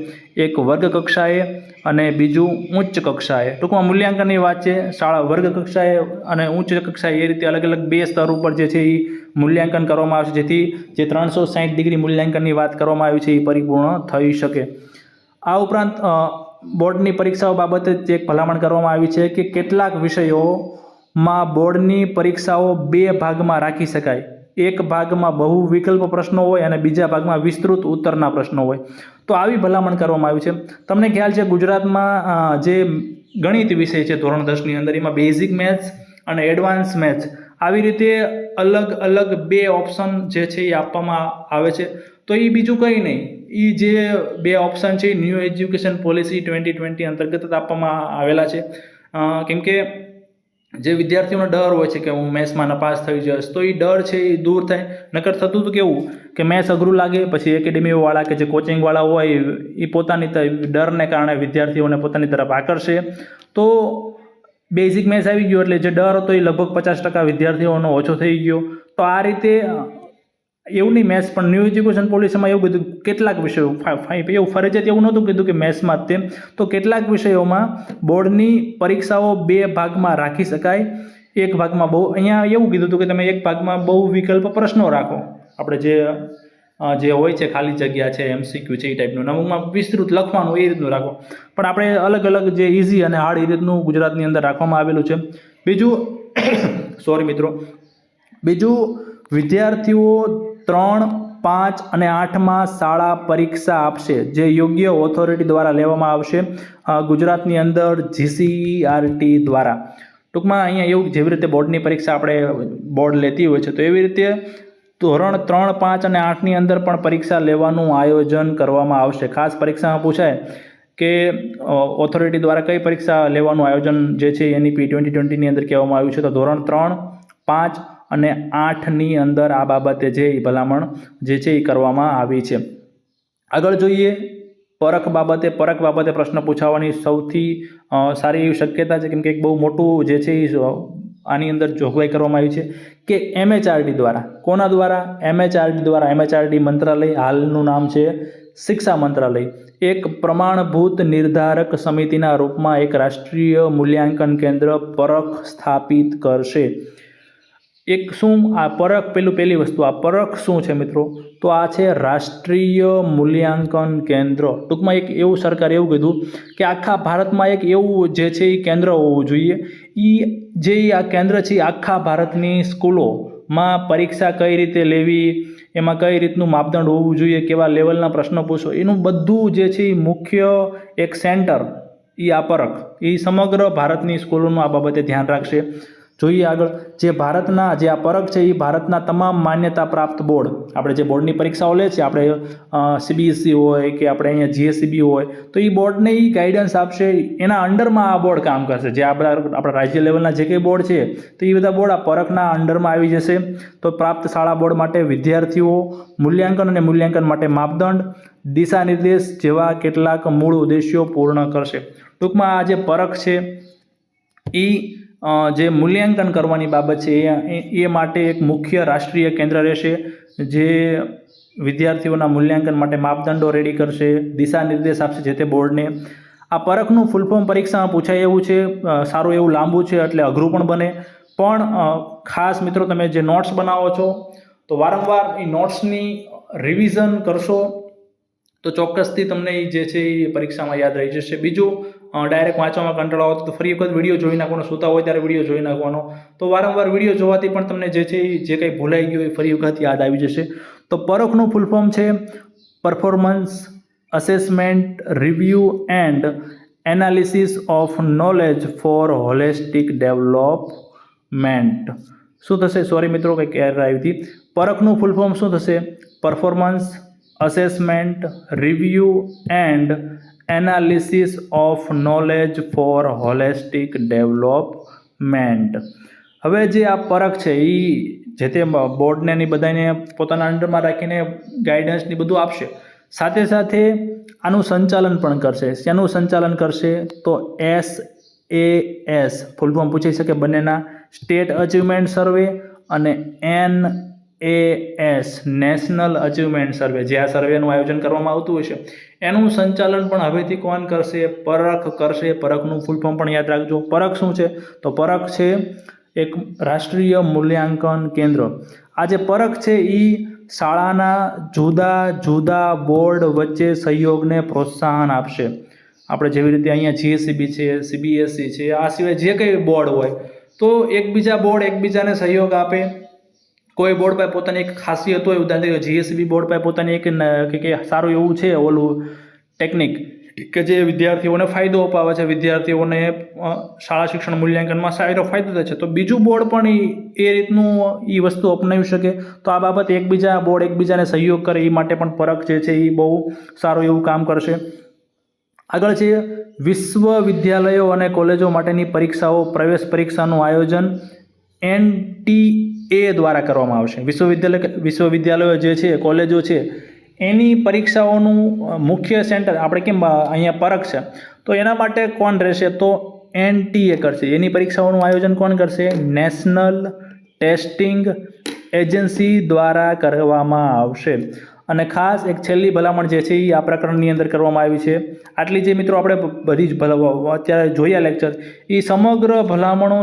એક વર્ગ કક્ષાએ અને બીજું ઉચ્ચ કક્ષાએ. ટૂંકમાં મૂલ્યાંકનની વાત છે, શાળા વર્ગ કક્ષાએ અને ઉચ્ચ કક્ષાએ એ રીતે અલગ અલગ 2 સ્તર ઉપર જે છે એ મૂલ્યાંકન કરવામાં આવશે, જેથી જે 360 ડિગ્રી મૂલ્યાંકનની વાત કરવામાં આવી છે એ પરિપૂર્ણ થઈ શકે. આ ઉપરાંત બોર્ડની પરીક્ષાઓ બાબતે એક ભલામણ કરવામાં આવી છે કે કેટલાક વિષયોમાં બોર્ડની પરીક્ષાઓ 2 ભાગમાં રાખી શકાય. એક ભાગમાં બહુ વિકલ્પ પ્રશ્નો હોય અને બીજા ભાગમાં વિસ્તૃત ઉત્તરના પ્રશ્નો હોય. તો આવી ભલામણ કરવામાં આવી છે. તમને ખ્યાલ છે ગુજરાતમાં જે ગણિત વિષય છે ધોરણ 10ની અંદર, એમાં બેઝિક મેથ્સ અને એડવાન્સ મેથ્સ આવી રીતે અલગ અલગ 2 ઓપ્શન જે છે એ આપવામાં આવે છે. તો એ બીજું કંઈ નહીં, એ જે 2 ઓપ્શન છે ન્યૂ એજ્યુકેશન પોલિસી 2020 અંતર્ગત આપવામાં આવેલા છે. કેમ કે જે વિદ્યાર્થીઓનો ડર હોય છે કે હું મેથ્સમાં નપાસ થઈ જઈશ, તો એ ડર છે એ દૂર થાય. નકર થતું તો કેવું કે મેથ્સ અઘરું લાગે, પછી એકેડેમીવાળા કે જે કોચિંગવાળા હોય એ પોતાની ડરને કારણે વિદ્યાર્થીઓને પોતાની તરફ આકર્ષે. તો બેઝિક મેથ્સ આવી ગયો એટલે જે ડર હતો એ લગભગ 50% વિદ્યાર્થીઓનો ઓછો થઈ ગયો. તો આ રીતે એવું નહીં મેથ્સ, પણ ન્યૂ એજ્યુકેશન પોલિસીમાં એવું કીધું કેટલાક વિષયો એવું ફરજિયાત એવું નહોતું કીધું કે મેથ્સમાં જ તેમ. તો કેટલાક વિષયોમાં બોર્ડની પરીક્ષાઓ 2 ભાગમાં રાખી શકાય. એક ભાગમાં અહીંયા એવું કીધું હતું કે તમે એક ભાગમાં બહુ વિકલ્પ પ્રશ્નો રાખો, આપણે જે હોય છે ખાલી જગ્યા છે, MCQ છે એ ટાઈપનું, અમુકમાં વિસ્તૃત લખવાનું એ રીતનું રાખો. પણ આપણે અલગ અલગ જે ઇઝી અને હાર્ડ એ રીતનું ગુજરાતની અંદર રાખવામાં આવેલું છે. બીજું વિદ્યાર્થીઓ 3, 5 અને 8માં શાળા પરીક્ષા આપશે, જે યોગ્ય ઓથોરિટી દ્વારા લેવામાં આવશે ગુજરાતની અંદર GCERT દ્વારા. ટૂંકમાં અહીંયા એવું જેવી રીતે બોર્ડની પરીક્ષા આપણે બોર્ડ લેતી હોય છે, તો એવી રીતે ધોરણ 3, 5 અને 8ની અંદર પણ પરીક્ષા લેવાનું આયોજન કરવામાં આવશે. ખાસ પરીક્ષામાં પૂછાય કે ઓથોરિટી દ્વારા કઈ પરીક્ષા લેવાનું આયોજન જે છે NEP 2020ની અંદર કહેવામાં આવ્યું છે. તો ધોરણ 3, 5 અને 8ની અંદર આ બાબતે જે ભલામણ જે છે એ કરવામાં આવી છે. આગળ જોઈએ, પરખ બાબતે પ્રશ્ન પૂછાવાની સૌથી સારી એવી શક્યતા છે, કેમ કે એક બહુ મોટું જે છે એ આની અંદર જોગવાઈ કરવામાં આવી છે કે MHRD દ્વારા. કોના દ્વારા? MHRD દ્વારા. MHRD મંત્રાલય, હાલનું નામ છે શિક્ષા મંત્રાલય, એક પ્રમાણભૂત નિર્ધારક સમિતિના રૂપમાં એક રાષ્ટ્રીય મૂલ્યાંકન કેન્દ્ર પરખ સ્થાપિત કરશે. આ પરખ, પહેલી વસ્તુ, આ પરખ શું છે મિત્રો? તો આ છે રાષ્ટ્રીય મૂલ્યાંકન કેન્દ્ર. ટૂંકમાં એક એવું સરકારે એવું કીધું કે આખા ભારતમાં એક એવું જે છે એ કેન્દ્ર હોવું જોઈએ. આ કેન્દ્ર છે આખા ભારતની સ્કૂલોમાં પરીક્ષા કઈ રીતે લેવી, એમાં કઈ રીતનું માપદંડ હોવું જોઈએ, કેવા લેવલના પ્રશ્નો પૂછો, એનું બધું જે છે એ મુખ્ય એક સેન્ટર આ પરખ સમગ્ર ભારતની સ્કૂલોનું આ બાબતે ધ્યાન રાખશે. જોઈએ આગળ, જે આ પરખ છે એ ભારતના તમામ માન્યતા પ્રાપ્ત બોર્ડ, આપણે જે બોર્ડની પરીક્ષાઓ લે છે, આપણે CBSE હોય કે આપણે અહીંયા GSEB હોય, તો એ બોર્ડને એ ગાઈડન્સ આપશે. એના અંડરમાં આ બોર્ડ કામ કરશે. જે આપણા રાજ્ય લેવલના જે કંઈ બોર્ડ છે, તો એ બધા બોર્ડ આ પરખના અંડરમાં આવી જશે. તો પ્રાપ્ત શાળા બોર્ડ માટે વિદ્યાર્થીઓ મૂલ્યાંકન અને મૂલ્યાંકન માટે માપદંડ, દિશા નિર્દેશ જેવા કેટલાક મૂળ ઉદ્દેશ્યો પૂર્ણ કરશે. ટૂંકમાં આ જે પરખ છે એ જે મૂલ્યાંકન કરવાની બાબત છે એ માટે એક મુખ્ય રાષ્ટ્રીય કેન્દ્ર રહેશે, જે વિદ્યાર્થીઓના મૂલ્યાંકન માટે માપદંડો રેડી કરશે, દિશા નિર્દેશ આપશે જે તે બોર્ડને. આ પરખનું ફૂલ ફોર્મ પરીક્ષામાં પૂછાય એવું છે, સારું એવું લાંબુ છે એટલે અઘરું પણ બને. પણ ખાસ મિત્રો, તમે જે નોટ્સ બનાવો છો તો વારંવાર એ નોટ્સની રિવિઝન કરશો તો ચોક્કસથી તમને એ જે છે એ પરીક્ષામાં યાદ રહી જશે. બીજું, ડાયરેક્ટ વાંચવામાં કંટાળો આવતો તો ફરી વખત વિડીયો જોઈ નાખવાનો, સૂતા હોય ત્યારે વિડીયો જોઈ નાખવાનો. તો વારંવાર વિડીયો જોવાથી પણ તમને જે છે જે કંઈ ભૂલાઈ ગયું એ ફરી વખત યાદ આવી જશે. તો પરખનું ફૂલ ફોર્મ છે performance assessment review and analysis of knowledge four holistic development. શું થશે? સોરી મિત્રો, કંઈક એરર આવી હતી. પરખનું ફૂલ ફોર્મ શું થશે? Performance assessment review and analysis of knowledge four holistic development. હવે જે આ પરખ છે એ જે તે બોર્ડને બધાને પોતાના અંડરમાં રાખીને ગાઈડન્સની બધું આપશે. સાથે સાથે આનું સંચાલન પણ કરશે. શેનું સંચાલન કરશે? તો NAS ફૂલ ફોર્મ પૂછી શકે બંનેના, સ્ટેટ અચીવમેન્ટ સર્વે, અને NAS નેશનલ અચીવમેન્ટ સર્વે, જે આ સર્વેનું આયોજન કરવામાં આવતું હોય છે એનું સંચાલન પણ હવેથી કોણ કરશે? પરખ કરશે. પરખનું ફૂલ ફોર્મ પણ યાદ રાખજો. પરખ શું છે? તો પરખ છે એક રાષ્ટ્રીય મૂલ્યાંકન કેન્દ્ર. આ જે પરખ છે એ શાળાના જુદા જુદા બોર્ડ વચ્ચે સહયોગને પ્રોત્સાહન આપશે. આપણે જેવી રીતે અહીંયા GSEB છે, CBSE છે, આ સિવાય જે કંઈ બોર્ડ હોય તો એકબીજા બોર્ડ એકબીજાને સહયોગ આપે. કોઈ બોર્ડ પાસે પોતાની એક ખાસિયત હોય, ઉદાહરણ તરીકે GSEB બોર્ડ પાસે પોતાની એક કે સારું એવું છે ઓલું ટેકનિક કે જે વિદ્યાર્થીઓને ફાયદો અપાવે છે, વિદ્યાર્થીઓને શાળા શિક્ષણ મૂલ્યાંકનમાં સારો ફાયદો થાય છે, તો બીજું બોર્ડ પણ એ રીતનું એ વસ્તુ અપનાવી શકે. તો આ બાબતે એકબીજા બોર્ડ એકબીજાને સહયોગ કરે એ માટે પણ પરખ જે છે એ બહુ સારું એવું કામ કરશે. આગળ છે વિશ્વવિદ્યાલયો અને કોલેજો માટેની પરીક્ષાઓ, પ્રવેશ પરીક્ષાનું આયોજન NTA દ્વારા કરવામાં આવશે. વિશ્વવિદ્યાલયો જે છે, કોલેજો છે, એની પરીક્ષાઓનું મુખ્ય સેન્ટર આપણે કેમ અહીંયા પરખ છે તો એના માટે કોણ રહેશે? તો NTA કરશે. એની પરીક્ષાઓનું આયોજન કોણ કરશે? નેશનલ ટેસ્ટિંગ એજન્સી દ્વારા કરવામાં આવશે. અને ખાસ એક છેલ્લી ભલામણ જે છે એ આ પ્રકરણની અંદર કરવામાં આવી છે. આટલી જે મિત્રો આપણે બધી જ અત્યારે જોયા લેક્ચર, એ સમગ્ર ભલામણો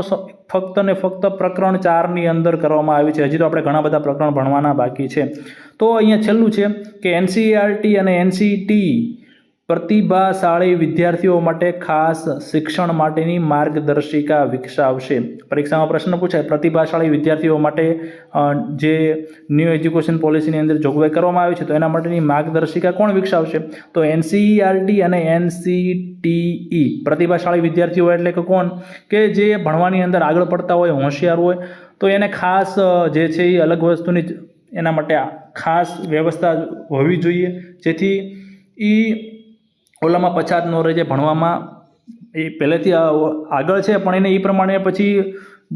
ફક્ત ને ફક્ત પ્રકરણ 4ની અંદર કરવામાં આવી છે. હજી તો આપણે ઘણા બધા પ્રકરણ ભણવાના બાકી છે. તો અહીંયા છેલ્લું છે કે NCERT અને NCT પ્રતિભાશાળી વિદ્યાર્થીઓ માટે ખાસ શિક્ષણ માટેની માર્ગદર્શિકા વિકસાવશે. પરીક્ષામાં પ્રશ્ન પૂછાય, પ્રતિભાશાળી વિદ્યાર્થીઓ માટે જે ન્યૂ એજ્યુકેશન પોલિસીની અંદર જોગવાઈ કરવામાં આવી છે તો એના માટેની માર્ગદર્શિકા કોણ વિકસાવશે? તો NCERT અને NCTE. પ્રતિભાશાળી વિદ્યાર્થીઓ એટલે કે કોણ? કે જે ભણવાની અંદર આગળ પડતા હોય, હોશિયાર હોય, તો એને ખાસ જે છે એ અલગ વસ્તુની એના માટે ખાસ વ્યવસ્થા હોવી જોઈએ, જેથી એ ઓલામાં પછાત ન રહે. જે ભણવામાં એ પહેલેથી આગળ છે પણ એને એ પ્રમાણે પછી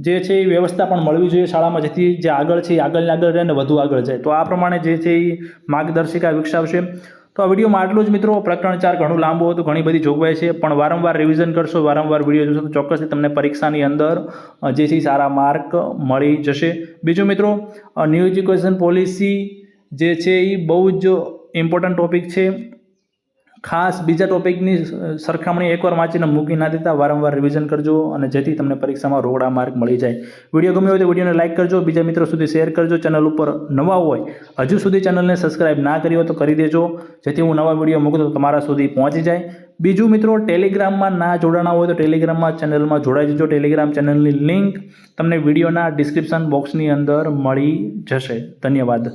જે છે એ વ્યવસ્થા પણ મળવી જોઈએ શાળામાં, જેથી જે આગળ છે એ આગળ રહે ને વધુ આગળ જાય. તો આ પ્રમાણે જે છે એ માર્ગદર્શિકા વિકસાવશે. તો આ વિડીયોમાં આટલું જ મિત્રો. પ્રકરણ 4 ઘણું લાંબુ હતું, ઘણી બધી જોગવાઈ છે, પણ વારંવાર રિવિઝન કરશો, વારંવાર વિડીયો જોશો તો ચોક્કસથી તમને પરીક્ષાની અંદર જે છે સારા માર્ક મળી જશે. બીજું મિત્રો, ન્યૂ એજ્યુકેશન પોલિસી જે છે એ બહુ જ ઇમ્પોર્ટન્ટ ટોપિક છે. ખાસ બીજા ટોપિકની સરખામણી એકવાર વાંચીને મૂકી ના દેતા, વારંવાર રિવિઝન કરજો અને જેથી તમને પરીક્ષામાં રોકડા માર્ક મળી જાય. વિડીયો ગમ્યો હોય તો વિડીયોને લાઇક કરજો, બીજા મિત્રો સુધી શેર કરજો. ચેનલ ઉપર નવા હોય, હજુ સુધી ચેનલને સબસ્ક્રાઇબ ના કરી હોય તો કરી દેજો, જેથી હું નવા વિડીયો મૂકું તો તમારા સુધી પહોંચી જાય. બીજું મિત્રો, ટેલિગ્રામમાં ના જોડાણા હોય તો ટેલિગ્રામમાં ચેનલમાં જોડાઈ જજો. ટેલિગ્રામ ચેનલની લિંક તમને વિડીયોના ડિસ્ક્રિપ્શન બોક્સની અંદર મળી જશે. ધન્યવાદ.